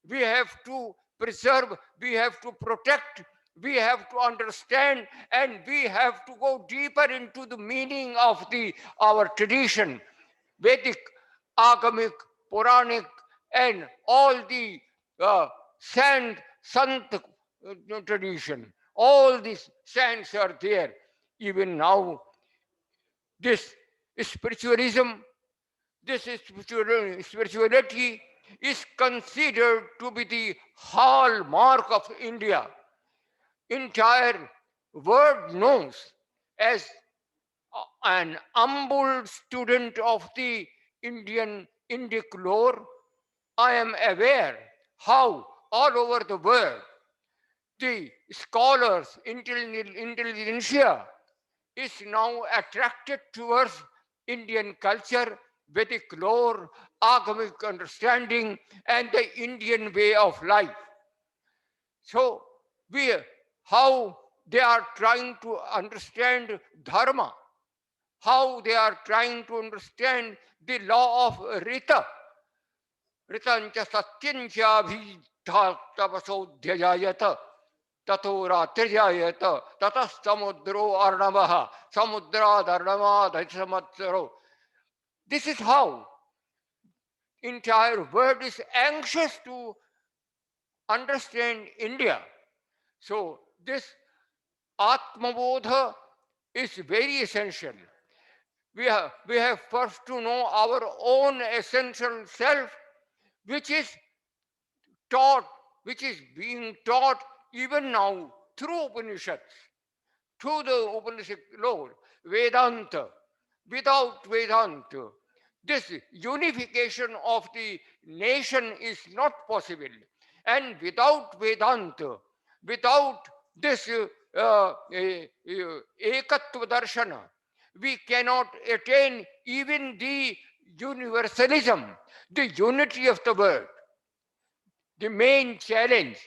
We have to preserve, we have to protect, we have to understand, and we have to go deeper into the meaning of our tradition, Vedic, Agamic, Puranic, and all the Sant tradition. All these saints are there. Even now, this spiritualism, this spirituality is considered to be the hallmark of India. Entire world knows, as an humble student of the Indian Indic lore, I am aware how all over the world the scholars, intelligentsia is now attracted towards Indian culture, Vedic lore, agamic understanding, and the Indian way of life. So, how they are trying to understand dharma, how they are trying to understand the law of Rita. Ritancha satyincha bhidha tapasodhyayata tato ratriyayata tatas samudro arnavaha samudra dharnavadhaisamatsaro. This is how entire world is anxious to understand India. So this Atmabodha is very essential. We have first to know our own essential self, which is taught, which is being taught even now through Upanishads, through the Upanishad lore, Vedanta. Without Vedanta, this unification of the nation is not possible. And without Vedanta, without this Ekatva Darshana, we cannot attain even the universalism, the unity of the world. The main challenge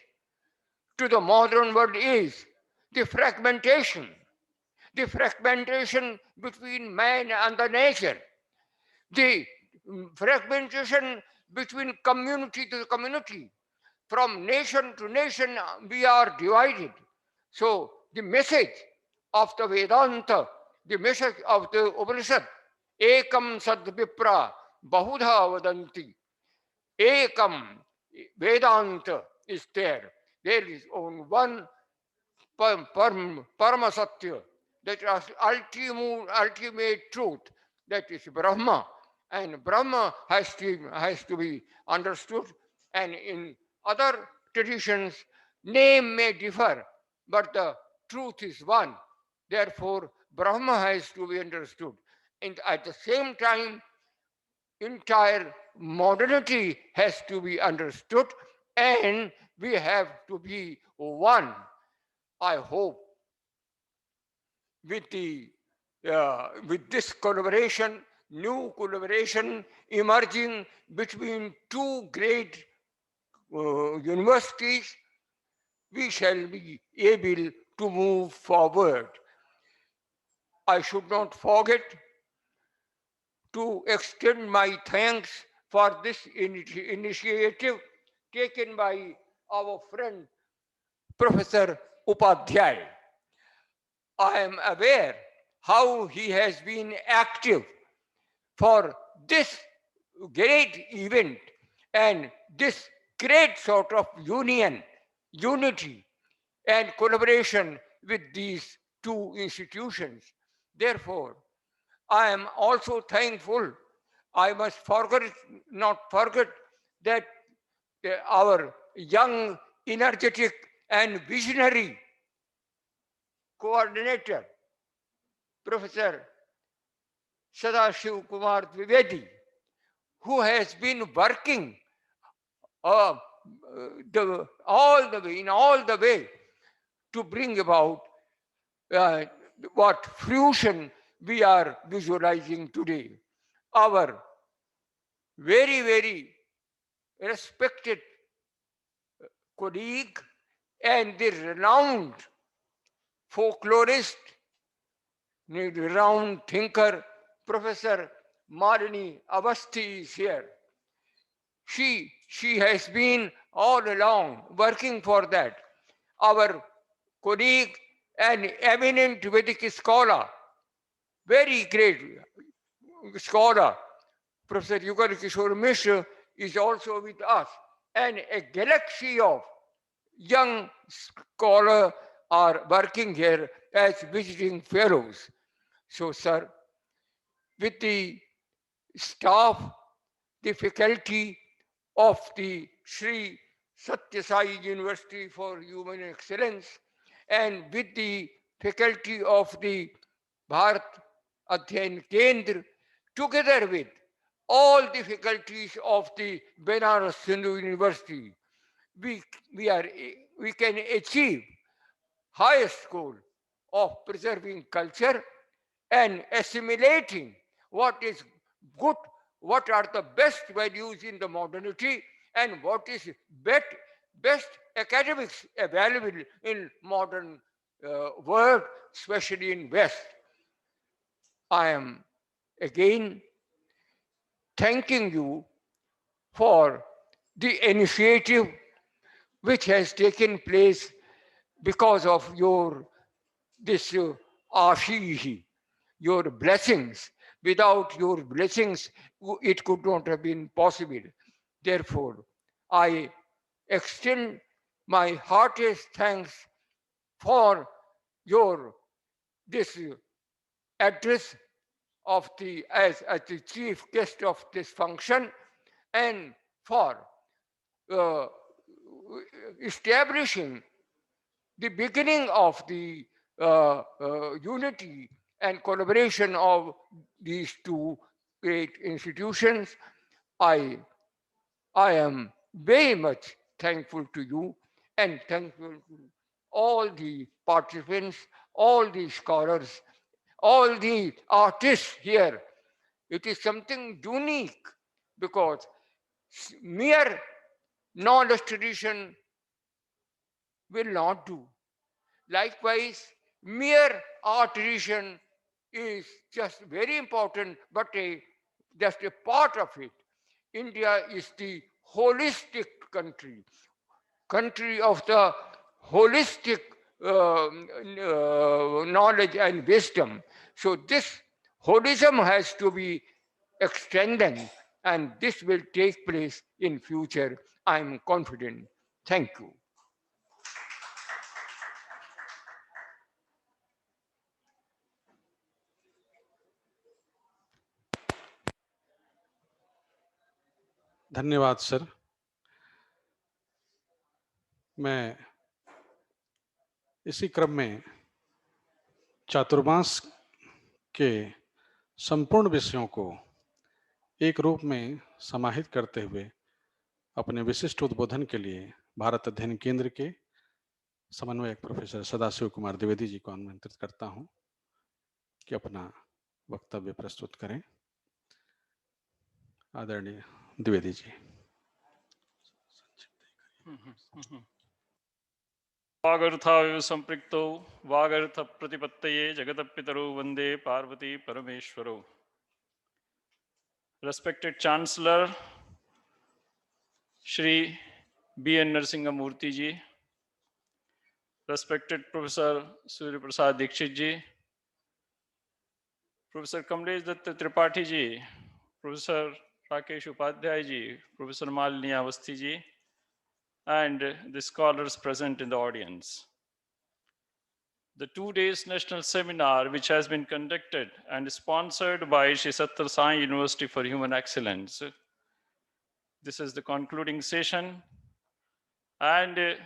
to the modern world is the fragmentation between man and the nature, the fragmentation between community to community. From nation to nation, we are divided. So, the message of the Vedanta, the message of the Upanishad, Ekam Sad Vipra Bahudha Vadanti. Ekam Vedanta is there. There is only one Paramasatya, that is ultimate truth, that is Brahma. And Brahma has to be understood. And in other traditions, name may differ, but the truth is one. Therefore, Brahma has to be understood. And at the same time, entire modernity has to be understood, and we have to be one. I hope with this collaboration, new collaboration emerging between two great universities, we shall be able to move forward. I should not forget to extend my thanks for this initiative taken by our friend Professor Upadhyay. I am aware how he has been active for this great event and this great sort of unity and collaboration with these two institutions. Therefore, I am also thankful. I must not forget that our young, energetic, and visionary coordinator, Professor Sadashiv Kumar Dwivedi, who has been working all the way to bring about what fruition we are visualizing today. Our very, very respected colleague and the renowned folklorist, the renowned thinker, Professor Malini Avasthi is here. She has been all along working for that. Our colleague and eminent Vedic scholar, very great scholar, Professor Yugal Kishore Mishra is also with us. And a galaxy of young scholars are working here as visiting fellows. So, sir, with the staff, the faculty of the Sri Satya Sai University for Human Excellence, and with the faculty of the Bharat Adhyayan Kendra, together with all the faculties of the Benares Hindu University, we can achieve highest goal of preserving culture and assimilating what is good, what are the best values in the modernity, and what is best academics available in modern world, especially in West. I am again thanking you for the initiative which has taken place because of your this ashihi, your blessings. Without your blessings, it could not have been possible. Therefore, I extend my heartiest thanks for your this address of the as the chief guest of this function, and for uh, establishing the beginning of the unity and collaboration of these two great institutions. I am very much thankful to you and thankful to all the participants, all the scholars, all the artists here. It is something unique because mere knowledge tradition will not do. Likewise, mere art tradition is just very important, but just a part of it. India is the holistic country of the holistic knowledge and wisdom. So this holism has to be extended, and this will take place in future. I am confident. Thank you. धन्यवाद sir. मैं इसी क्रम में चातुर्मास के संपूर्ण विषयों को एक रूप में समाहित करते हुए अपने विशिष्ट उद्बोधन के लिए भारत अध्ययन केंद्र के समन्वयक प्रोफेसर सदाशिव कुमार द्विवेदी जी को आमंत्रित करता हूं कि अपना वक्तव्य प्रस्तुत करें। आदरणीय द्विवेदी जी। वागर्थाविव संपृक्तौ वागर्थ प्रतिपत्तये जगतपितरौ वंदे Parvati परमेश्वरौ। Respected Chancellor Shri B.N. Narasimha Murthy ji, respected Professor Surya Prasad Dikshit ji, Professor Kamlesh Datta Tripathi ji, Professor Rakesh Upadhyay ji, Professor Malini Avasthi ji, and the scholars present in the audience. The 2 days national seminar, which has been conducted and sponsored by Sri Sathya Sai University for Human Excellence. This is the concluding session, and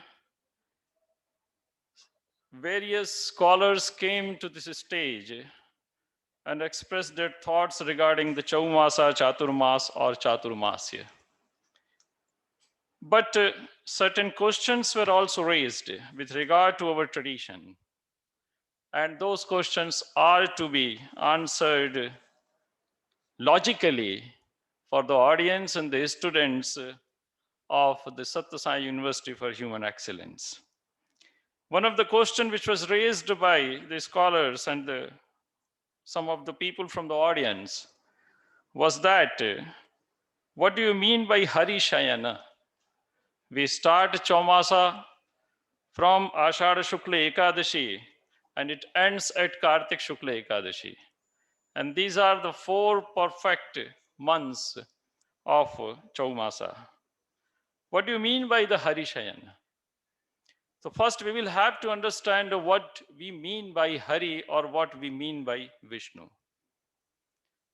various scholars came to this stage and expressed their thoughts regarding the Chaumasa, Chaturmas, or Chaturmasya. But certain questions were also raised with regard to our tradition. And those questions are to be answered logically for the audience and the students of the Sathya Sai University for Human Excellence. One of the questions which was raised by the scholars and some of the people from the audience was that, what do you mean by Hari Shayana? We start Chaumasa from Ashadha Shukla Ekadashi and it ends at Kartik Shukla Ekadashi. And these are the 4 perfect months of Chaumasa. What do you mean by the Hari Shayana? So first we will have to understand what we mean by Hari or what we mean by Vishnu.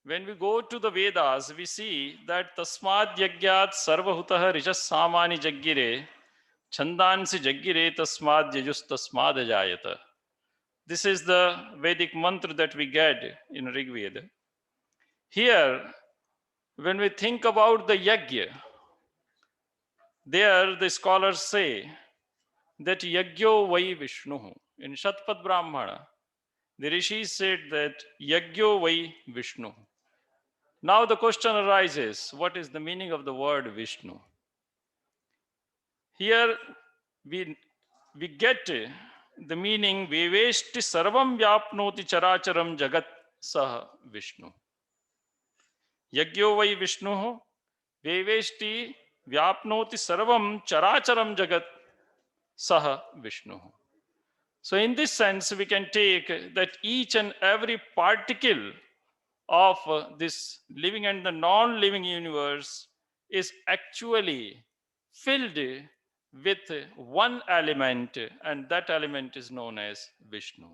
When we go to the Vedas, we see that Tasmad Yagyat Sarvahutah Rijas Samani Jaggire Chandansi Jaggire Tasmad Yajus Tasmad Ajayata. This is the Vedic mantra that we get in Rig Veda. Here, when we think about the yajna, there the scholars say that yajno vai Vishnu. In Shatpat Brahmana, the rishis said that yajno vai Vishnu. Now the question arises, what is the meaning of the word Vishnu? Here we get the meaning Veveshti sarvam vyapnoti characharam jagat sah Vishnu. Yajno vai Vishnu, Veveshti vyapnoti sarvam characharam jagat sah Vishnu. So in this sense, we can take that each and every particle of this living and the non-living universe is actually filled with one element, and that element is known as Vishnu.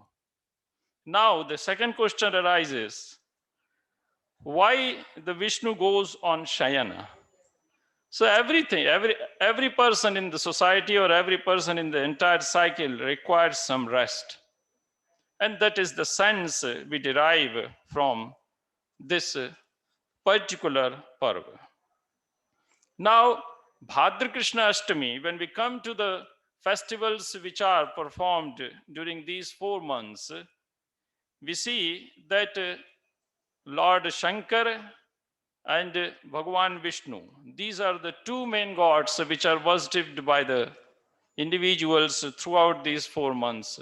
Now, the second question arises, why the Vishnu goes on Shayana? So everything, every person in the society or every person in the entire cycle requires some rest. And that is the sense we derive from this particular parva. Now, Bhadra Krishna Ashtami, when we come to the festivals which are performed during these 4 months, we see that Lord Shankar and Bhagavan Vishnu, these are the 2 main gods which are worshipped by the individuals throughout these 4 months,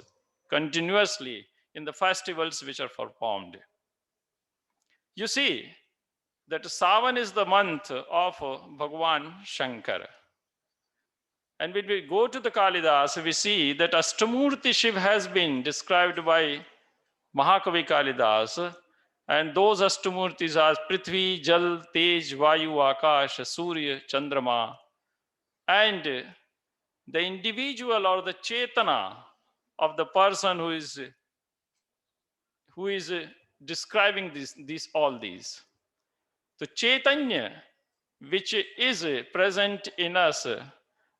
continuously in the festivals which are performed. You see that Savan is the month of Bhagavan Shankara. And when we go to the Kalidas, we see that Ashtamurti Shiv has been described by Mahakavi Kalidas, and those Ashtamurtis are Prithvi, Jal, Tej, Vayu, Akash, Surya, Chandrama. And the individual or the Chetana of the person who is describing all these. The Chaitanya, which is present in us,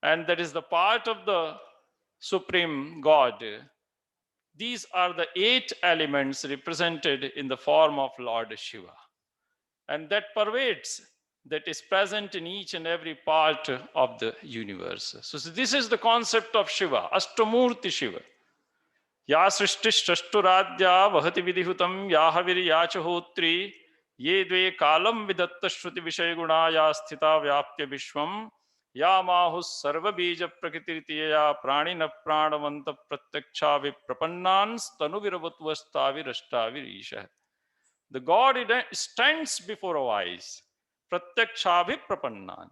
and that is the part of the Supreme God. These are the 8 elements represented in the form of Lord Shiva. And that pervades, that is present in each and every part of the universe. So this is the concept of Shiva, Ashtamurti Shiva. Ya srishtishtashturadya vahati vidhihutam yahavir yachahotri ye dve kalam vidatta shruti vishay gunaya sthita vyaptya vishwam ya mahus sarva bija prakritiritiya pranina pranavanta pratyaksha viprapannan stanu viravatvasthavirashtavirisha. The God stands before our eyes, pratyaksha viprapannan.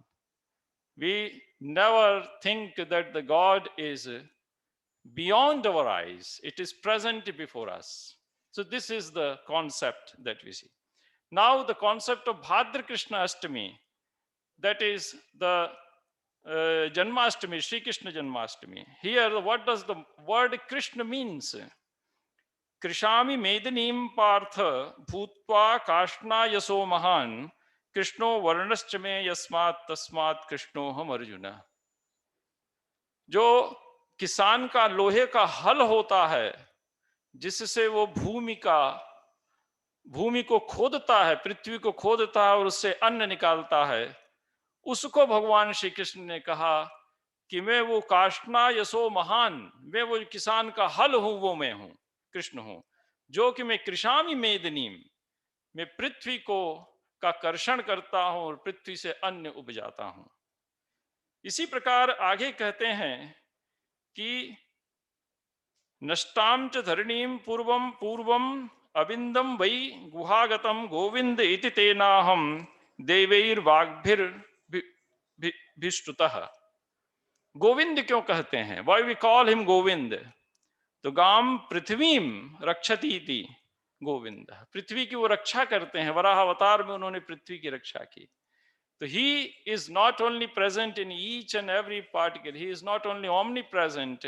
We never think that the God is beyond our eyes. It is present before us. So this is the concept that we see. Now the concept of Bhadra Krishna Ashtami, that is the Janmashtami, Sri Krishna Janmashtami. Here, what does the word Krishna means? Krishami Medanim Partha Bhutva Kashna Yaso Mahan Krishno Varnaschame Yasmat Tasmat Krishnoham Arjuna. जो किसान का लोहे का हल होता है, जिससे वो भूमि को खोदता है, पृथ्वी को खोदता है और उससे अन्न निकालता है, उसको भगवान श्री कृष्ण ने कहा कि मैं वो काष्णा यशो महान, मैं वो किसान का हल हूं, वो मैं हूं, कृष्ण हूं, जो कि मैं कृषामि मेदनीम, मैं पृथ्वी का कर्षण करता हूं और पृथ्वी से अन्न उपजाता हूं। इसी प्रकार आगे कहते हैं कि नष्टाम च धरणीम पूर्वम पूर्वम अविंदम वै गुहागतम गोविंद इति तेनाहम देवैर्वाग्भिर्भिष्टुतः। गोविंद क्यों कहते हैं? Why we call him Govind? तो गाम पृथ्वीम रक्षति इति गोविंद, पृथ्वी की वो रक्षा करते हैं। वराह अवतार में उन्होंने पृथ्वी की रक्षा की। So he is not only present in each and every particle, he is not only omnipresent,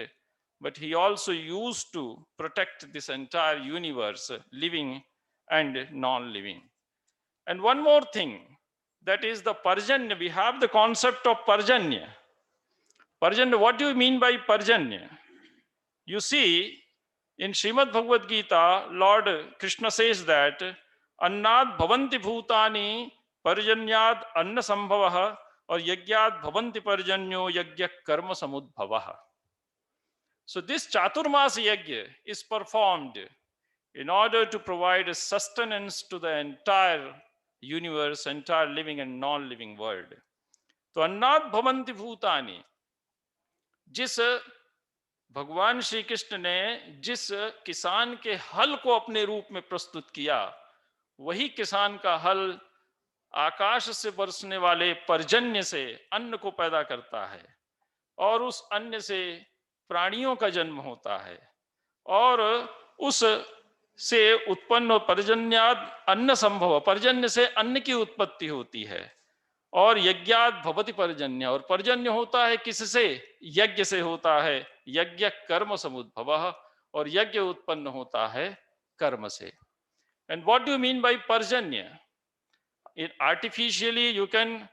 but he also used to protect this entire universe, living and non-living. And one more thing, that is the Parjanya. We have the concept of Parjanya. Parjanya, what do you mean by Parjanya? You see In Srimad Bhagavad Gita, Lord Krishna says that Annad bhavanti bhutani parjanyad anna sambhavah or yagyad bhavanti parjanyo yagya karma samudbhavah. So this Chaturmas Yagya is performed in order to provide a sustenance to the entire universe, entire living and non-living world. तो अन्नाद भवन्ति भूतानि, जिस भगवान श्री कृष्ण ने जिस किसान के हल को अपने रूप में प्रस्तुत किया, वही किसान का हल आकाश से बरसने वाले पर्जन्य से अन्न को पैदा करता है और उस अन्न से प्राणियों का जन्म होता है और उस से उत्पन्न पर्जन्याद अन्न संभव, पर्जन्य से अन्न की उत्पत्ति होती है और यज्ञात भवति पर्जन्य, और पर्जन्य होता है किससे? यज्ञ से होता है, यज्ञ कर्म समुद्भवः, और यज्ञ उत्पन्न होता है कर्म से. And what do you mean by पर्जन्य? Artificially you can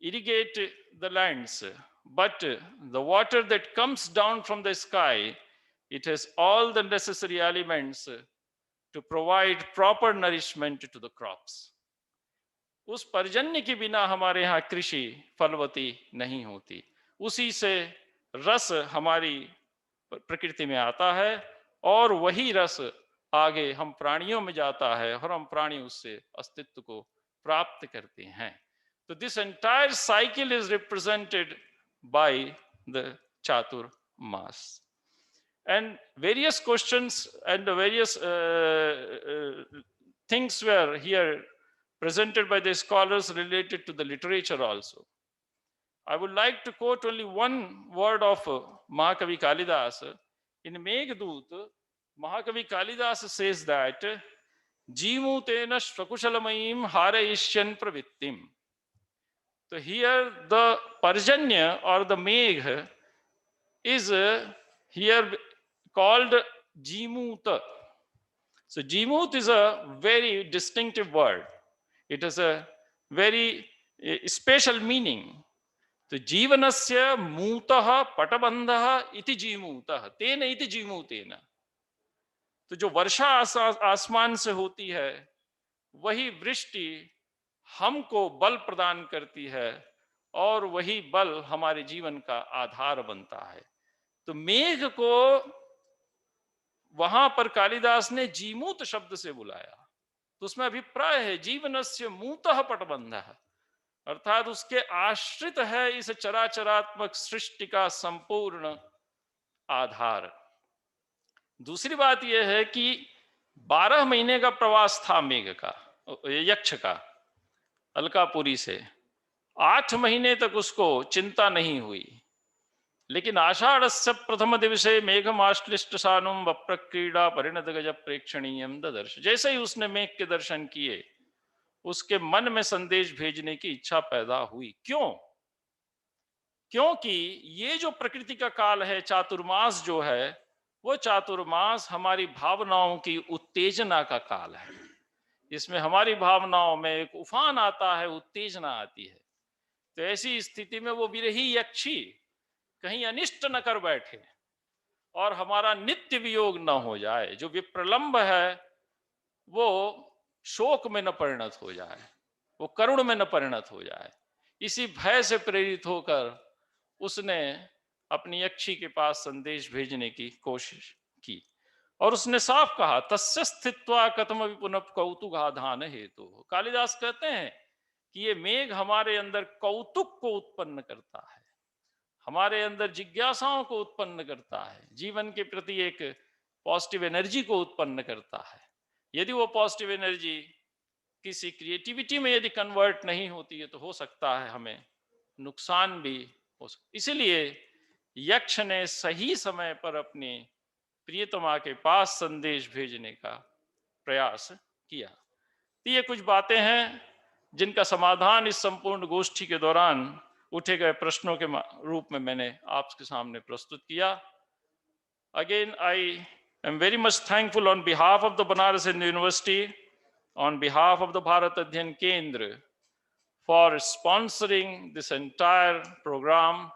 irrigate the lands, but the water that comes down from the sky, it has all the necessary elements to provide proper nourishment to the crops. उस पर्जन्य के बिना हमारे यहाँ कृषि फलवती नहीं होती. उसी से रस हमारी प्रकृति में आता है और वही रस आगे हम प्राणियों में जाता है और हम प्राणी उससे अस्तित्व को प्राप्त करते हैं. तो this entire cycle is represented by the Chaturmas. And various questions and various things were here presented by the scholars related to the literature also. I would like to quote only one word of Mahakavi Kalidas. In Meghdut, Mahakavi Kalidas says that Jimutena Shvakushalamaim Harayishyan Pravittim. So here the Parjanya or the Megh is here called Jimut. So Jimut is a very distinctive word. It has a very special meaning. तो जीवनस्य मूतः पटबंधः इति जीमूतः तेन इति जीमूतेन. तो जो वर्षा आसमान से होती है वही वृष्टि हमको बल प्रदान करती है और वही बल हमारे जीवन का आधार बनता है. तो मेघ को वहां पर कालिदास ने जीमूत शब्द से बुलाया. तो उसमें अभिप्राय है जीवनस्य मूतः पटबंधः, अर्थात उसके आश्रित है इस चराचरात्मक सृष्टि का संपूर्ण आधार. दूसरी बात यह है कि 12 महीने का प्रवास था मेघ का, यक्ष का, अलकापुरी से. 8 महीने तक उसको चिंता नहीं हुई. लेकिन आषाढ़स्य प्रथम दिवसे मेघमाश्लिष्ट सानुम वप्रक्रीड़ा परिणत गज प्रेक्षणीयम ददर्श. जैसे ही उसने मेघ के दर्शन किए उसके मन में संदेश भेजने की इच्छा पैदा हुई. क्यों? क्योंकि ये जो प्रकृति का काल है, चातुर्मास जो है, वो चातुर्मास हमारी भावनाओं की उत्तेजना का काल है. इसमें हमारी भावनाओं में एक उफान आता है, उत्तेजना आती है. तो ऐसी स्थिति में वो विरही यक्षी कहीं अनिष्ट न कर बैठे और हमारा नित्य वियोग न हो जाए, जो विप्रलंब है वो शोक में न परिणत हो जाए, वो करुण में न परिणत हो जाए. इसी भय से प्रेरित होकर उसने अपनी यक्षी के पास संदेश भेजने की कोशिश की और उसने साफ कहा तस्य स्थित्वा कथम पुनः कौतुकाधान हेतु. कालिदास कहते हैं कि ये मेघ हमारे अंदर कौतुक को उत्पन्न करता है, हमारे अंदर जिज्ञासाओं को उत्पन्न करता है, जीवन के प्रति एक पॉजिटिव एनर्जी को उत्पन्न करता है. यदि वो पॉजिटिव एनर्जी किसी क्रिएटिविटी में यदि कन्वर्ट नहीं होती है तो हो सकता है हमें नुकसान भी हो सकता. इसलिए यक्ष ने सही समय पर अपनी प्रियतमा के पास संदेश भेजने का प्रयास किया. तो ये कुछ बातें हैं जिनका समाधान इस संपूर्ण गोष्ठी के दौरान उठे गए प्रश्नों के रूप में मैंने आपके सामने प्रस्तुत किया. Again, I am very much thankful on behalf of the Banaras Hindu University, on behalf of the Bharat Adhyan Kendra, for sponsoring this entire program.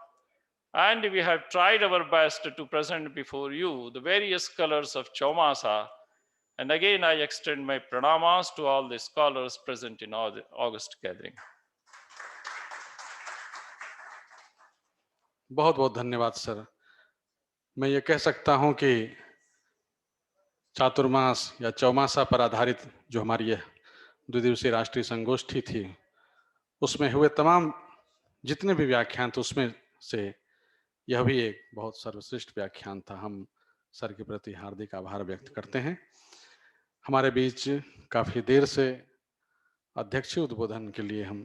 And we have tried our best to present before you the various colors of Chaumasa. And again, I extend my pranamas to all the scholars present in August gathering. बहुत बहुत धन्यवाद sir. मैं ये कह सकता हूं कि चातुर्मास या चौमासा पर आधारित जो हमारी यह द्विदिवसीय राष्ट्रीय संगोष्ठी थी, उसमें हुए तमाम जितने भी व्याख्यान थे उसमें से यह भी एक बहुत सर्वश्रेष्ठ व्याख्यान था। हम सर के प्रति हार्दिक आभार व्यक्त करते हैं। हमारे बीच काफी देर से अध्यक्षीय उद्बोधन के लिए हम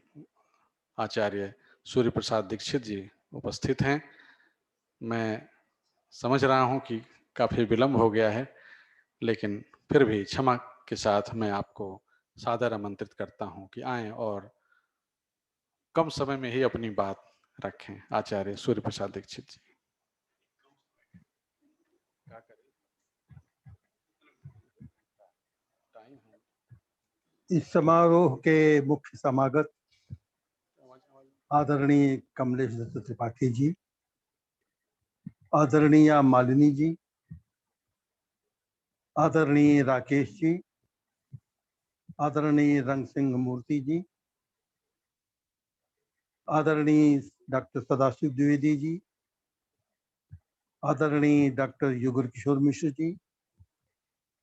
आचार्य सूर्य प्रसाद दीक्षित जी उपस्थित हैं। मैं समझ रहा हूं कि काफी विलंब हो गया है, लेकिन फिर भी क्षमा के साथ मैं आपको सादर आमंत्रित करता हूं कि आएं और कम समय में ही अपनी बात रखें। आचार्य सूर्य प्रसाद दीक्षित जी। इस समारोह के मुख्य समागत आदरणीय कमलेश दत्त त्रिपाठी जी, आदरणीय मालिनी जी, आदरणीय राकेश जी, आदरणीय रंग सिंह मूर्ति जी, आदरणीय डॉक्टर सदाशिव द्विवेदी जी, आदरणीय डॉक्टर युगल किशोर मिश्र जी,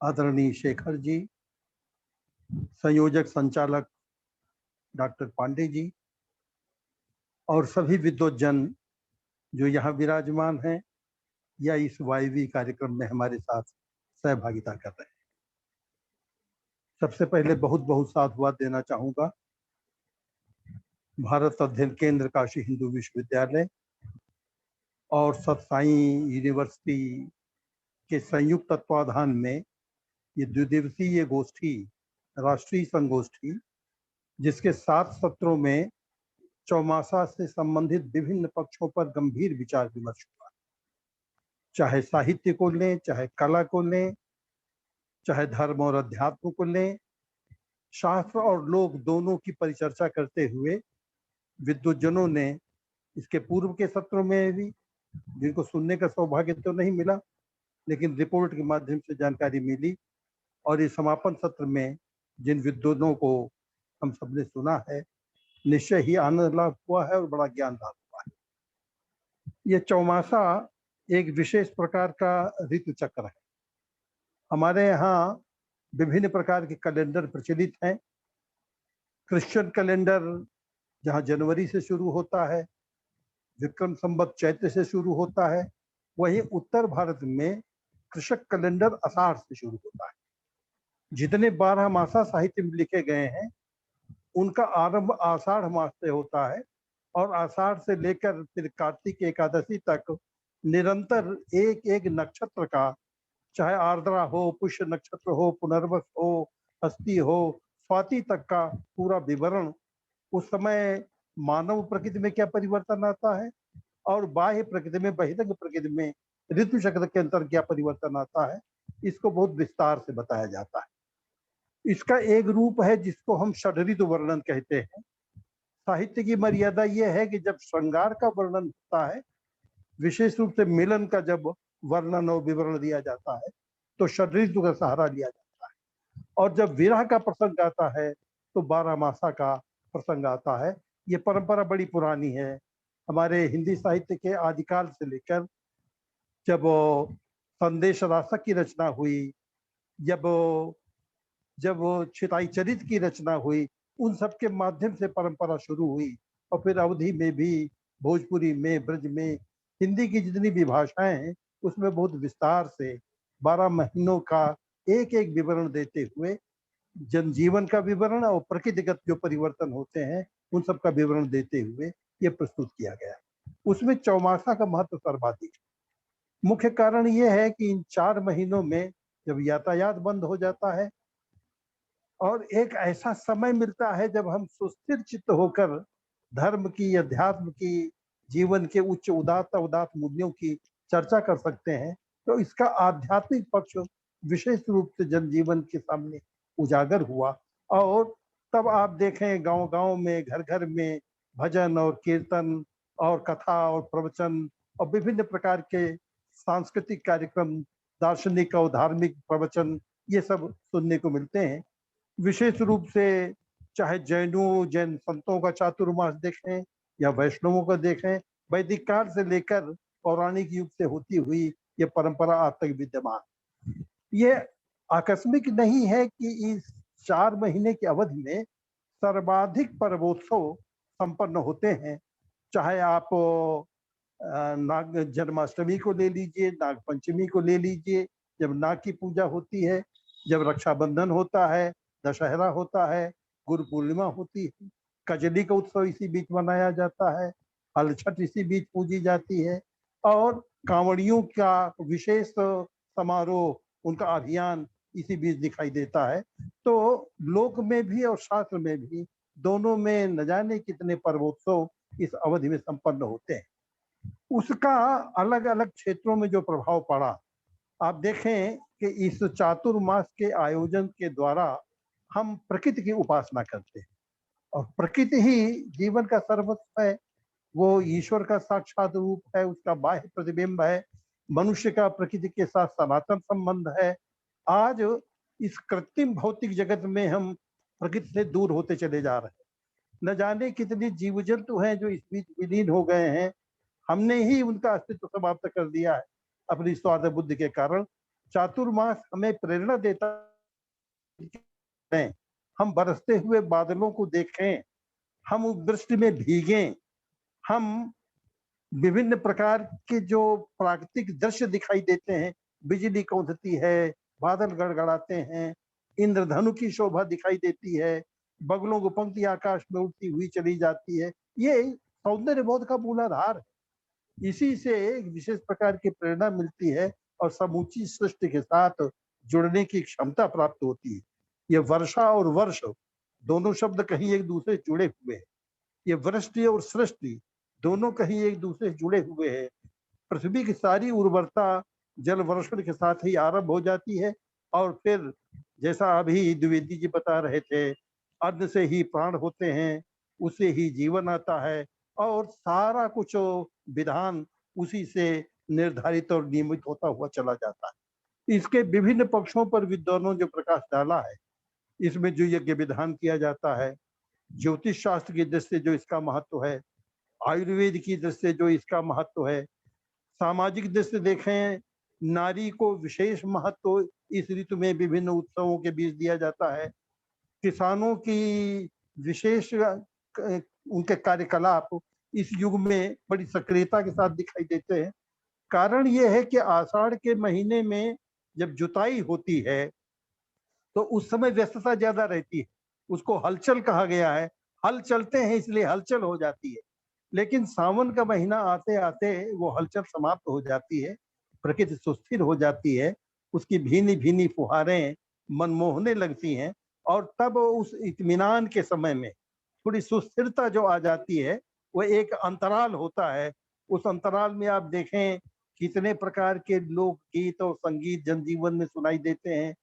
आदरणीय शेखर जी, संयोजक संचालक डॉक्टर पांडे जी और सभी विद्वज्जन जो यहाँ विराजमान हैं या इस वायवी कार्यक्रम में हमारे साथ सहभागिता कर रहे हैं। सबसे पहले बहुत बहुत साधुवाद देना चाहूँगा भारत अध्ययन केंद्र काशी हिंदू विश्वविद्यालय और सतसाई यूनिवर्सिटी के संयुक्त तत्वाधान में ये द्विदिवसीय गोष्ठी, राष्ट्रीय संगोष्ठी, जिसके 7 सत्रों में चौमासा से संबंधित विभिन्न पक्षों पर गंभीर विचार विमर्श हुआ। चाहे साहित्य को लें, चाहे कला को लें, चाहे धर्म और अध्यात्म को लें, शास्त्र और लोक दोनों की परिचर्चा करते हुए विद्वज्जनों ने इसके पूर्व के सत्रों में भी, जिनको सुनने का सौभाग्य तो नहीं मिला, लेकिन रिपोर्ट के माध्यम से जानकारी मिली, और इस समापन सत्र में जिन विद्वानों को हम सबने सुना है, निश्चय ही आनंद लाभ हुआ है और बड़ा ज्ञान लाभ हुआ है। ये चौमासा एक विशेष प्रकार का ऋतु चक्र है। हमारे यहाँ विभिन्न प्रकार के कैलेंडर प्रचलित हैं। क्रिश्चियन कैलेंडर जहाँ जनवरी से शुरू होता है, विक्रम संवत चैत्र से शुरू होता है, वही उत्तर भारत में कृषक कैलेंडर आषाढ़ से शुरू होता है। जितने 12 मासा साहित्य में लिखे गए हैं उनका आरंभ आषाढ़ मास से होता है और आषाढ़ से लेकर फिर कार्तिक एकादशी तक निरंतर एक एक नक्षत्र का, चाहे आर्द्रा हो, पुष्य नक्षत्र हो, पुनर्वस हो, हस्ती हो, स्वाति तक का पूरा विवरण, उस समय मानव प्रकृति में क्या परिवर्तन आता है और बाह्य प्रकृति में, बहिरंग प्रकृति में ऋतु चक्र के अंतर क्या परिवर्तन आता है, इसको बहुत विस्तार से बताया जाता है। इसका एक रूप है जिसको हम षड्ऋतु वर्णन कहते हैं। साहित्य की मर्यादा यह है कि जब श्रृंगार का वर्णन होता है, विशेष रूप से मिलन का जब वर्णन और विवरण दिया जाता है, तो षड्ऋतु का सहारा लिया जाता है, और जब विरह का प्रसंग आता है तो 12 मासा का प्रसंग आता है। ये परंपरा बड़ी पुरानी है। हमारे हिंदी साहित्य के आदिकाल से लेकर जब संदेश रासक की रचना हुई, जब चिताई चरित की रचना हुई, उन सब के माध्यम से परंपरा शुरू हुई, और फिर अवधि में भी, भोजपुरी में, ब्रज में, हिंदी की जितनी भी भाषाएं हैं उसमें बहुत विस्तार से 12 महीनों का एक एक विवरण देते हुए, जनजीवन का विवरण और प्रकृतिगत जो परिवर्तन होते हैं उन सब का विवरण देते हुए ये प्रस्तुत किया गया। उसमें चौमासा का महत्व सर्वाधिक है। मुख्य कारण ये है कि इन 4 महीनों में जब यातायात बंद हो जाता है और एक ऐसा समय मिलता है जब हम सुस्थिर चित्त होकर धर्म की, अध्यात्म की, जीवन के उच्च उदात्त मूल्यों की चर्चा कर सकते हैं, तो इसका आध्यात्मिक पक्ष विशेष रूप से जनजीवन के सामने उजागर हुआ। और तब आप देखें गांव-गांव में, घर-घर में भजन और कीर्तन और कथा और प्रवचन और विभिन्न प्रकार के सांस्कृतिक कार्यक्रम, दार्शनिक और धार्मिक प्रवचन ये सब सुनने को मिलते हैं। विशेष रूप से चाहे जैन संतों का चातुर्मास देखें या वैष्णवों का देखें, वैदिक काल से लेकर पौराणिक युग से होती हुई ये परंपरा आज तक विद्यमान। ये आकस्मिक नहीं है कि इस 4 महीने की अवधि में सर्वाधिक पर्वोत्सव संपन्न होते हैं। चाहे आप नाग जन्माष्टमी को ले लीजिए, नाग पंचमी को ले लीजिए, जब नाग की पूजा होती है, जब रक्षाबंधन होता है, दशहरा होता है, गुरु पूर्णिमा होती है, कजली का उत्सव इसी बीच मनाया जाता है, हल छठ इसी बीच पूजी जाती है, और कांवड़ियों का विशेष समारोह, उनका अभियान इसी बीच दिखाई देता है। तो लोक में भी और शास्त्र में भी दोनों में न जाने कितने पर्वोत्सव इस अवधि में संपन्न होते हैं। उसका अलग अलग क्षेत्रों में जो प्रभाव पड़ा, आप देखें कि इस चातुर्मास के आयोजन के द्वारा हम प्रकृति की उपासना करते हैं, और प्रकृति ही जीवन का सर्वस्व है। वो ईश्वर का साक्षात रूप है, उसका बाह्य प्रतिबिंब है। मनुष्य का प्रकृति के साथ सनातन संबंध है। आज इस कृत्रिम भौतिक जगत में हम प्रकृति से दूर होते चले जा रहे हैं। न जाने कितने जीव जंतु हैं जो इस बीच विलीन हो गए हैं। हमने ही उनका अस्तित्व समाप्त कर दिया है अपनी स्वार्थ बुद्धि के कारण। चातुर्मास हमें प्रेरणा देता है, हम बरसते हुए बादलों को देखें, हम वृष्टि में भीगें, हम विभिन्न प्रकार के जो प्राकृतिक दृश्य दिखाई देते हैं, बिजली कौंधती है, बादल गड़गड़ाते हैं, इंद्रधनु की शोभा दिखाई देती है, बगलों को पंक्ति आकाश में उड़ती हुई चली जाती है, ये सौंदर्य बोध का मूलाधार है। इसी से एक विशेष प्रकार की प्रेरणा मिलती है और समूची सृष्टि के साथ जुड़ने की क्षमता प्राप्त होती है। ये वर्षा और वर्ष दोनों शब्द कहीं एक दूसरे जुड़े हुए हैं। ये वृष्टि और सृष्टि दोनों कहीं एक दूसरे से जुड़े हुए हैं। पृथ्वी की सारी उर्वरता जल वर्षण के साथ ही आरंभ हो जाती है, और फिर जैसा अभी द्विवेदी जी बता रहे थे, अन्न से ही प्राण होते हैं, उससे ही जीवन आता है, और सारा कुछ विधान उसी से निर्धारित और नियमित होता हुआ चला जाता है। इसके विभिन्न पक्षों पर विद्वानों जो प्रकाश डाला है, इसमें जो यज्ञ विधान किया जाता है, ज्योतिष शास्त्र की दृष्टि से जो इसका महत्व है, आयुर्वेद की दृष्टि से जो इसका महत्व है, सामाजिक दृष्टि देखें, नारी को विशेष महत्व इस ऋतु में विभिन्न उत्सवों के बीच दिया जाता है। किसानों की विशेष उनके कार्यकलाप इस युग में बड़ी सक्रियता के साथ दिखाई देते हैं। कारण यह है कि आषाढ़ के महीने में जब जुताई होती है तो उस समय व्यस्तता ज्यादा रहती है, उसको हलचल कहा गया है। हल चलते हैं इसलिए हलचल हो जाती है। लेकिन सावन का महीना आते आते वो हलचल समाप्त हो जाती है, प्रकृति सुस्थिर हो जाती है, उसकी भीनी भीनी फुहारें मनमोहने लगती हैं, और तब उस इत्मीनान के समय में थोड़ी सुस्थिरता जो आ जाती है, वो एक अंतराल होता है। उस अंतराल में आप देखें कितने प्रकार के लोक गीत और संगीत जनजीवन में सुनाई देते हैं।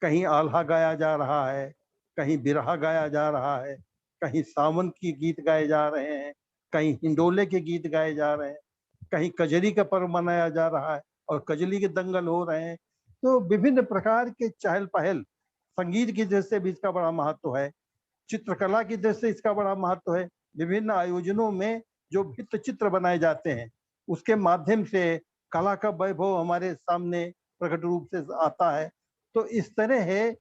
कहीं आल्हा गाया जा रहा है, कहीं बिरहा गाया जा रहा है, कहीं सावन की गीत गाए जा रहे हैं, कहीं हिंडोले के गीत गाए जा रहे हैं, कहीं कजरी का पर्व मनाया जा रहा है और कजली के दंगल हो रहे हैं। तो विभिन्न प्रकार के चहल पहल, संगीत की दृष्टि से भी इसका बड़ा महत्व है, चित्रकला की दृष्टि से इसका बड़ा महत्व है। विभिन्न आयोजनों में जो भित्त चित्र बनाए जाते हैं, उसके माध्यम से कला का वैभव हमारे सामने प्रकट रूप से आता है। तो इस तरह है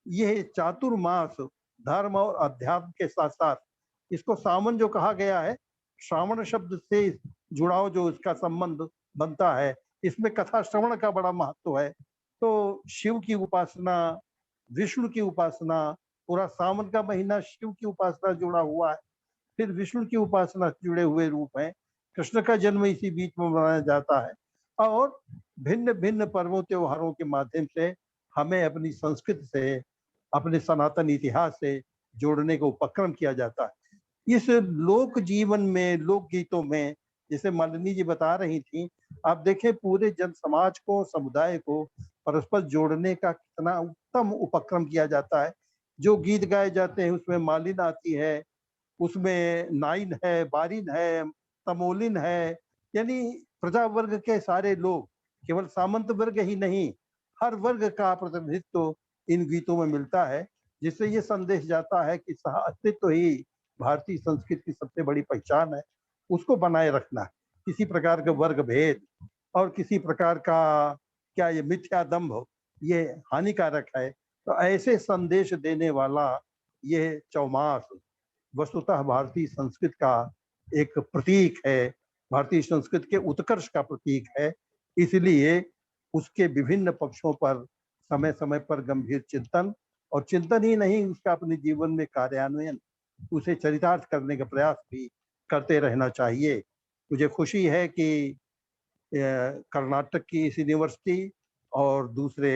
ये चातुर्मास धर्म और अध्यात्म के साथ साथ, इसको सावन जो कहा गया है, श्रावण शब्द से जुड़ाव जो इसका संबंध बनता है, इसमें कथा श्रवण का बड़ा महत्व है। तो शिव की उपासना, विष्णु की उपासना, पूरा सावन का महीना शिव की उपासना जुड़ा हुआ है, फिर विष्णु की उपासना जुड़े हुए रूप हैं। कृष्ण का जन्म इसी बीच में मनाया जाता है, और भिन्न भिन्न पर्वों त्योहारों के माध्यम से हमें अपनी संस्कृति से, अपने सनातन इतिहास से जोड़ने का उपक्रम किया जाता है। इस लोक जीवन में, लोक गीतों में, जैसे मालिनी जी बता रही थी, आप देखें पूरे जन समाज को, समुदाय को परस्पर जोड़ने का कितना उत्तम उपक्रम किया जाता है। जो गीत गाए जाते हैं उसमें मालिन आती है, उसमें नाइन है, बारिन है, तमोलिन है, यानी प्रजा वर्ग के सारे लोग, केवल सामंत वर्ग ही नहीं, हर वर्ग का प्रतिनिधित्व इन गीतों में मिलता है, जिससे ये संदेश जाता है कि सह अस्तित्व ही भारतीय संस्कृति की सबसे बड़ी पहचान है। उसको बनाए रखना, किसी प्रकार का वर्ग भेद और किसी प्रकार का क्या ये मिथ्या दंभ, ये हानिकारक है। तो ऐसे संदेश देने वाला ये चौमास वस्तुतः भारतीय संस्कृति का एक प्रतीक है, भारतीय संस्कृति के उत्कर्ष का प्रतीक है। इसलिए उसके विभिन्न पक्षों पर समय समय पर गंभीर चिंतन, और चिंतन ही नहीं, उसका अपने जीवन में कार्यान्वयन, उसे चरितार्थ करने का प्रयास भी करते रहना चाहिए। मुझे खुशी है कि कर्नाटक की इस यूनिवर्सिटी और दूसरे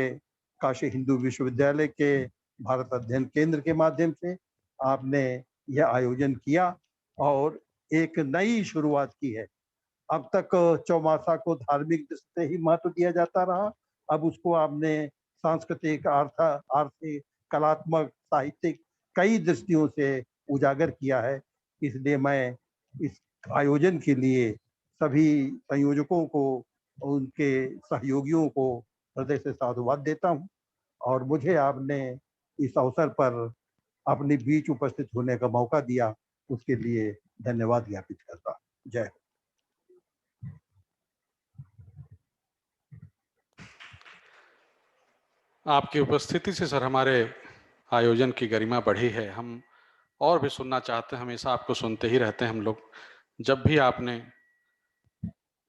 काशी हिंदू विश्वविद्यालय के भारत अध्ययन केंद्र के माध्यम से आपने यह आयोजन किया और एक नई शुरुआत की है। अब तक चौमासा को धार्मिक दृष्टि से ही महत्व दिया जाता रहा, अब उसको आपने सांस्कृतिक, आर्थिक, कलात्मक, साहित्यिक कई दृष्टियों से उजागर किया है। इसलिए मैं इस आयोजन के लिए सभी संयोजकों को, उनके सहयोगियों को हृदय से साधुवाद देता हूँ, और मुझे आपने इस अवसर पर अपने बीच उपस्थित होने का मौका दिया, उसके लिए धन्यवाद ज्ञापित करता हूं। जय। आपकी उपस्थिति से सर हमारे आयोजन की गरिमा बढ़ी है। हम और भी सुनना चाहते हैं, हमेशा आपको सुनते ही रहते हैं हम लोग। जब भी आपने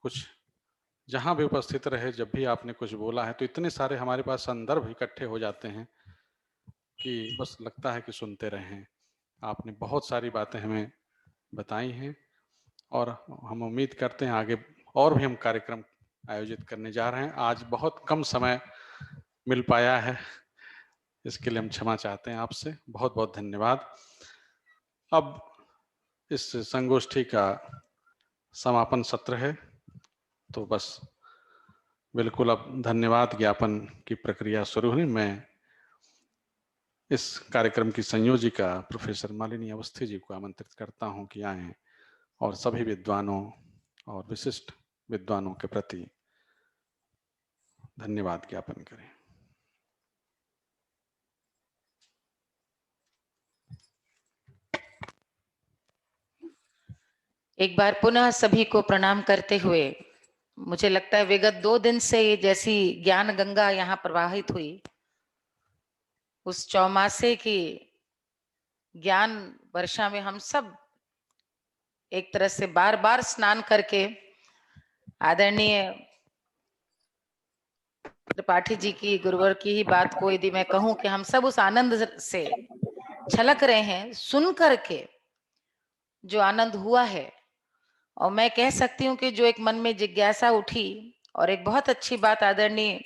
कुछ, जहां भी उपस्थित रहे, जब भी आपने कुछ बोला है, तो इतने सारे हमारे पास संदर्भ इकट्ठे हो जाते हैं कि बस लगता है कि सुनते रहें। आपने बहुत सारी बातें हमें बताई हैं और हम उम्मीद करते हैं आगे और भी हम कार्यक्रम आयोजित करने जा रहे हैं। आज बहुत कम समय मिल पाया है, इसके लिए हम क्षमा चाहते हैं आपसे। बहुत बहुत धन्यवाद। अब इस संगोष्ठी का समापन सत्र है, तो बस बिल्कुल अब धन्यवाद ज्ञापन की प्रक्रिया शुरू हुई। मैं इस कार्यक्रम की संयोजिका प्रोफेसर मालिनी अवस्थी जी को आमंत्रित करता हूं कि आएं और सभी विद्वानों और विशिष्ट विद्वानों के प्रति धन्यवाद ज्ञापन करें। एक बार पुनः सभी को प्रणाम करते हुए, मुझे लगता है विगत 2 दिन से ये जैसी ज्ञान गंगा यहाँ प्रवाहित हुई, उस चौमासे की ज्ञान वर्षा में हम सब एक तरह से बार बार स्नान करके आदरणीय त्रिपाठी जी की, गुरुवर की ही बात को यदि मैं कहूं कि हम सब उस आनंद से छलक रहे हैं सुन करके, जो आनंद हुआ है। और मैं कह सकती हूँ कि जो एक मन में जिज्ञासा उठी, और एक बहुत अच्छी बात आदरणीय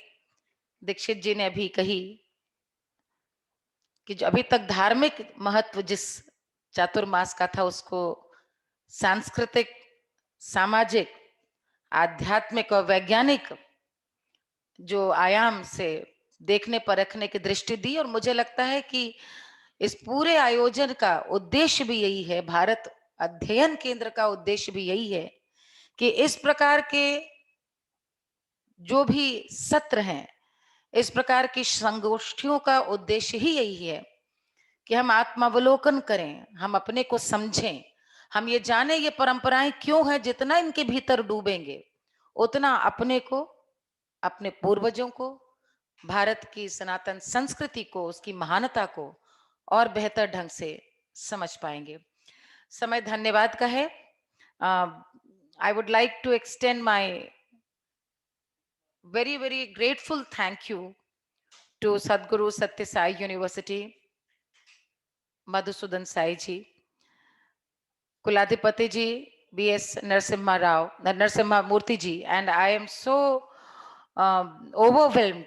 दीक्षित जी ने अभी कही कि जो अभी तक धार्मिक महत्व जिस चातुर्मास का था, उसको सांस्कृतिक, सामाजिक, आध्यात्मिक और वैज्ञानिक जो आयाम से देखने परखने की दृष्टि दी। और मुझे लगता है कि इस पूरे आयोजन का उद्देश्य भी यही है, भारत अध्ययन केंद्र का उद्देश्य भी यही है कि इस प्रकार के जो भी सत्र हैं, इस प्रकार की संगोष्ठियों का उद्देश्य ही यही है कि हम आत्मावलोकन करें, हम अपने को समझें, हम ये जाने ये परंपराएं क्यों हैं। जितना इनके भीतर डूबेंगे उतना अपने को, अपने पूर्वजों को, भारत की सनातन संस्कृति को, उसकी महानता को और बेहतर ढंग से समझ पाएंगे। समय धन्यवाद का है। I would like to extend my very grateful thank you to Sadhguru Satya Sai University, Madhusudan Sai ji, Kuladhipati ji, B.S. Narasimha Murthy ji, and I am so overwhelmed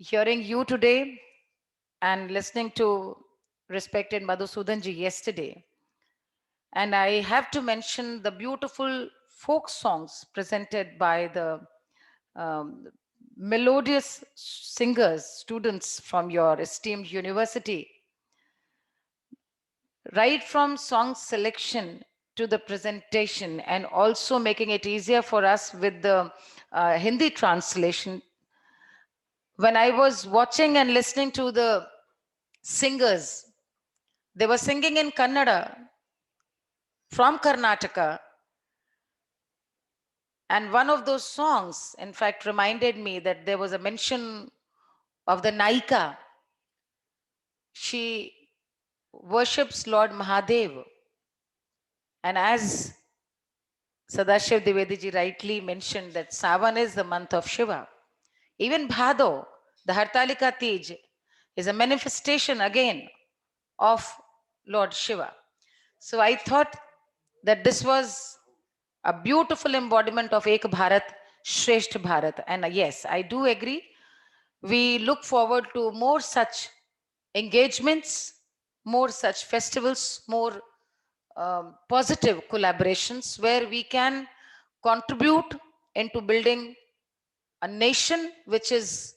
hearing you today and listening to respected Madhusudan ji yesterday. And I have to mention the beautiful folk songs presented by the melodious singers, students from your esteemed university. Right from song selection to the presentation and also making it easier for us with the Hindi translation. When I was watching and listening to the singers, they were singing in Kannada from Karnataka. And one of those songs, in fact, reminded me that there was a mention of the Naika. She worships Lord Mahadev. And as Sadashiv Dwivedi ji rightly mentioned that Sawan is the month of Shiva. Even Bhado, the Hartalika Tej, is a manifestation again of Lord Shiva. So I thought that this was a beautiful embodiment of Ek Bharat, Shresth Bharat. And yes, I do agree. We look forward to more such engagements, more such festivals, more positive collaborations where we can contribute into building a nation which is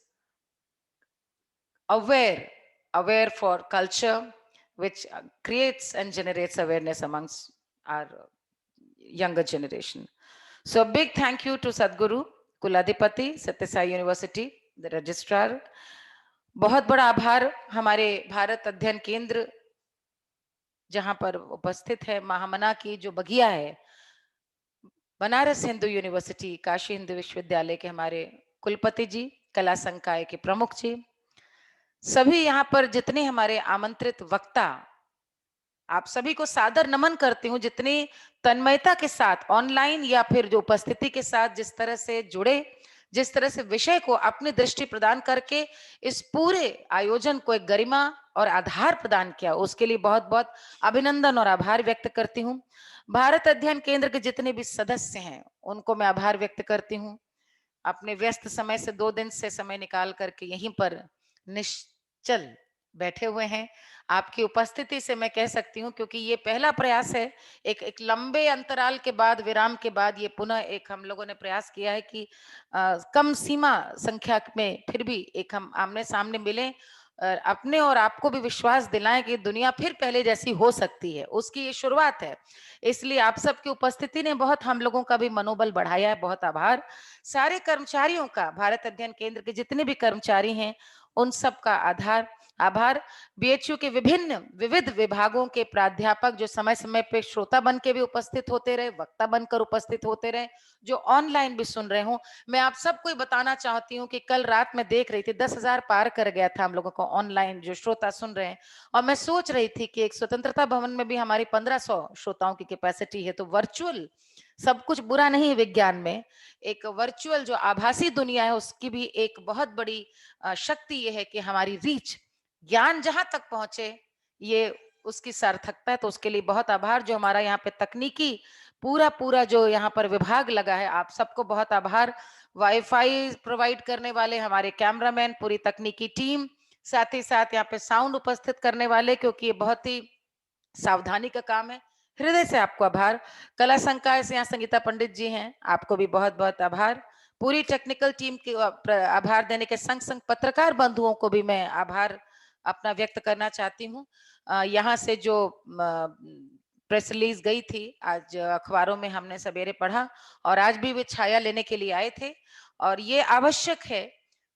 aware for culture, which creates and generates awareness amongst our younger generation. So a big thank you to Sadhguru, Kuladipati, Satya Sai University, the registrar. बहुत बड़ा आभार हमारे भारत अध्ययन केंद्र जहां पर उपस्थित है, महामना की जो बगिया है, बनारस हिंदू यूनिवर्सिटी, काशी हिंदू विश्वविद्यालय के हमारे कुलपति जी, कला संकाय के प्रमुख जी, सभी यहाँ पर जितने हमारे आमंत्रित वक्ता, आप सभी को सादर नमन करती हूँ, जितनी तन्मयता के साथ ऑनलाइन या फिर जो उपस्थिति के साथ जिस तरह से जुड़े, जिस तरह से विषय को अपनी दृष्टि प्रदान करके इस पूरे आयोजन को एक गरिमा और आधार प्रदान किया, उसके लिए बहुत बहुत अभिनंदन और आभार व्यक्त करती हूँ। भारत अध्ययन केंद्र के जितने भी सदस्य हैं उनको मैं आभार व्यक्त करती हूँ। अपने व्यस्त समय से 2 दिन से समय निकाल करके यहीं पर निश्चल बैठे हुए हैं। आपकी उपस्थिति से मैं कह सकती हूँ, क्योंकि ये पहला प्रयास है, एक लंबे अंतराल के बाद, विराम के बाद ये पुनः एक हम लोगों ने प्रयास किया है कि कम सीमा संख्या में फिर भी एक हम आमने सामने मिलें, अपने और आपको भी विश्वास दिलाएं कि दुनिया फिर पहले जैसी हो सकती है, उसकी ये शुरुआत है। इसलिए आप सबकी उपस्थिति ने बहुत हम लोगों का भी मनोबल बढ़ाया है। बहुत आभार सारे कर्मचारियों का, भारत अध्ययन केंद्र के जितने भी कर्मचारी हैं उन सब का आभार। बीएचयू के विविध विभागों के प्राध्यापक जो समय समय पे श्रोता बन के भी उपस्थित होते रहे, वक्ता बनकर उपस्थित होते रहे, जो ऑनलाइन भी सुन रहे हो। मैं आप सबको बताना चाहती हूँ कि कल रात में देख रही थी 10,000 पार कर गया था हम लोगों को ऑनलाइन जो श्रोता सुन रहे हैं, और मैं सोच रही थी कि एक स्वतंत्रता भवन में भी हमारी 1500 श्रोताओं की कैपेसिटी है, तो वर्चुअल सब कुछ बुरा नहीं है विज्ञान में, एक वर्चुअल जो आभासी दुनिया है उसकी भी एक बहुत बड़ी शक्ति ये है कि हमारी रीच, ज्ञान जहां तक पहुंचे ये उसकी सार्थकता है। तो उसके लिए बहुत आभार। जो हमारा यहाँ पे तकनीकी पूरा जो यहाँ पर विभाग लगा है, आप सबको बहुत आभार। वाईफाई प्रोवाइड करने वाले हमारे कैमरामैन, पूरी तकनीकी टीम, साथ ही साथ यहाँ पे साउंड उपस्थित करने वाले, क्योंकि ये बहुत ही सावधानी का काम है, हृदय से आपको आभार। कला संकाय से यहाँ संगीता पंडित जी हैं, आपको भी बहुत बहुत आभार। पूरी टेक्निकल टीम के आभार देने के संग संग पत्रकार बंधुओं को भी मैं आभार अपना व्यक्त करना चाहती हूँ। यहाँ से जो प्रेस रिलीज गई थी आज अखबारों में हमने सवेरे पढ़ा, और आज भी वे छाया लेने के लिए आए थे, और ये आवश्यक है।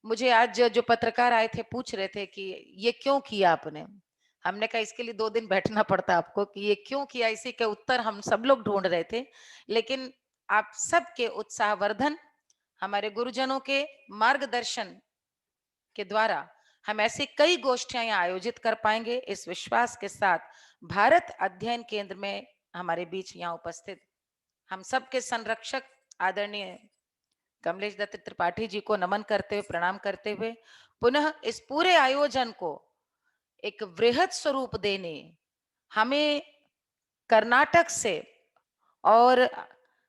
मुझे आज जो पत्रकार आए थे पूछ रहे थे कि ये क्यों किया आपने, हमने कहा इसके लिए 2 दिन बैठना पड़ता आपको कि ये क्यों किया, इसी के उत्तर हम सब लोग ढूंढ रहे थे। लेकिन आप सबके उत्साहवर्धन, हमारे गुरुजनों के मार्गदर्शन के द्वारा हम ऐसी कई गोष्ठियां यहाँ आयोजित कर पाएंगे, इस विश्वास के साथ भारत अध्ययन केंद्र में हमारे बीच यहाँ उपस्थित हम सबके संरक्षक आदरणीय कमलेश दत्त त्रिपाठी जी को नमन करते हुए, प्रणाम करते हुए, पुनः इस पूरे आयोजन को एक वृहद स्वरूप देने, हमें कर्नाटक से और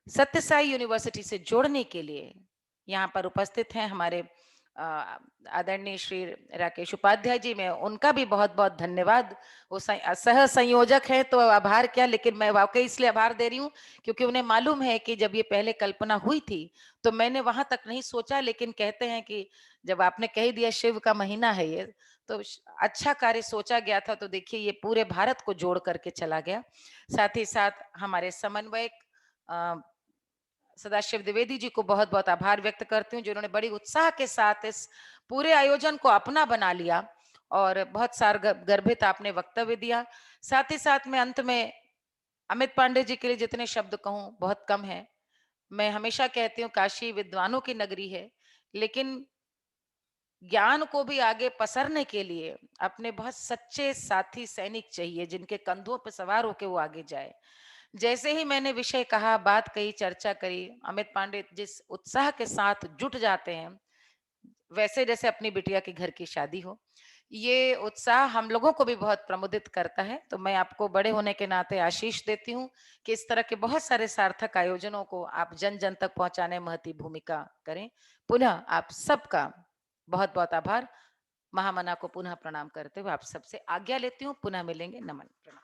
सत्य साई यूनिवर्सिटी से जोड़ने के लिए यहाँ पर उपस्थित हैं हमारे आदरणीय श्री राकेश उपाध्याय जी, मैं उनका भी बहुत बहुत धन्यवाद। वो सह संयोजक है तो आभार क्या, लेकिन मैं वाकई इसलिए आभार दे रही हूँ क्योंकि उन्हें मालूम है कि जब ये पहले कल्पना हुई थी तो मैंने वहां तक नहीं सोचा, लेकिन कहते हैं कि जब आपने कह दिया शिव का महीना है ये, तो अच्छा कार्य सोचा गया था। तो देखिए ये पूरे भारत को जोड़ करके चला गया। साथ ही साथ हमारे समन्वयक सदाशिव द्विवेदी जी को बहुत बहुत आभार व्यक्त करती हूँ, जिन्होंने बड़ी उत्साह के साथ इस पूरे आयोजन को अपना बना लिया और बहुत सारगर्भित आपने वक्तव्य दिया। साथ ही साथ में अंत में अमित पांडे जी के लिए जितने शब्द कहूं बहुत कम है। मैं हमेशा कहती हूँ काशी विद्वानों की नगरी है, लेकिन ज्ञान को भी आगे पसरने के लिए अपने बहुत सच्चे साथी सैनिक चाहिए, जिनके कंधों पर सवार होकर वो आगे जाए। जैसे ही मैंने विषय कहा, बात कही, चर्चा करी, अमित पांडे जिस उत्साह के साथ जुट जाते हैं, वैसे जैसे अपनी बिटिया के घर की शादी हो, ये उत्साह हम लोगों को भी बहुत प्रमुदित करता है। तो मैं आपको बड़े होने के नाते आशीष देती हूँ कि इस तरह के बहुत सारे सार्थक आयोजनों को आप जन जन तक पहुंचाने में महती भूमिका करें। पुनः आप सबका बहुत बहुत आभार। महामना को पुनः प्रणाम करते हुए आप सबसे आज्ञा लेती हूँ। पुनः मिलेंगे। नमन प्रणाम।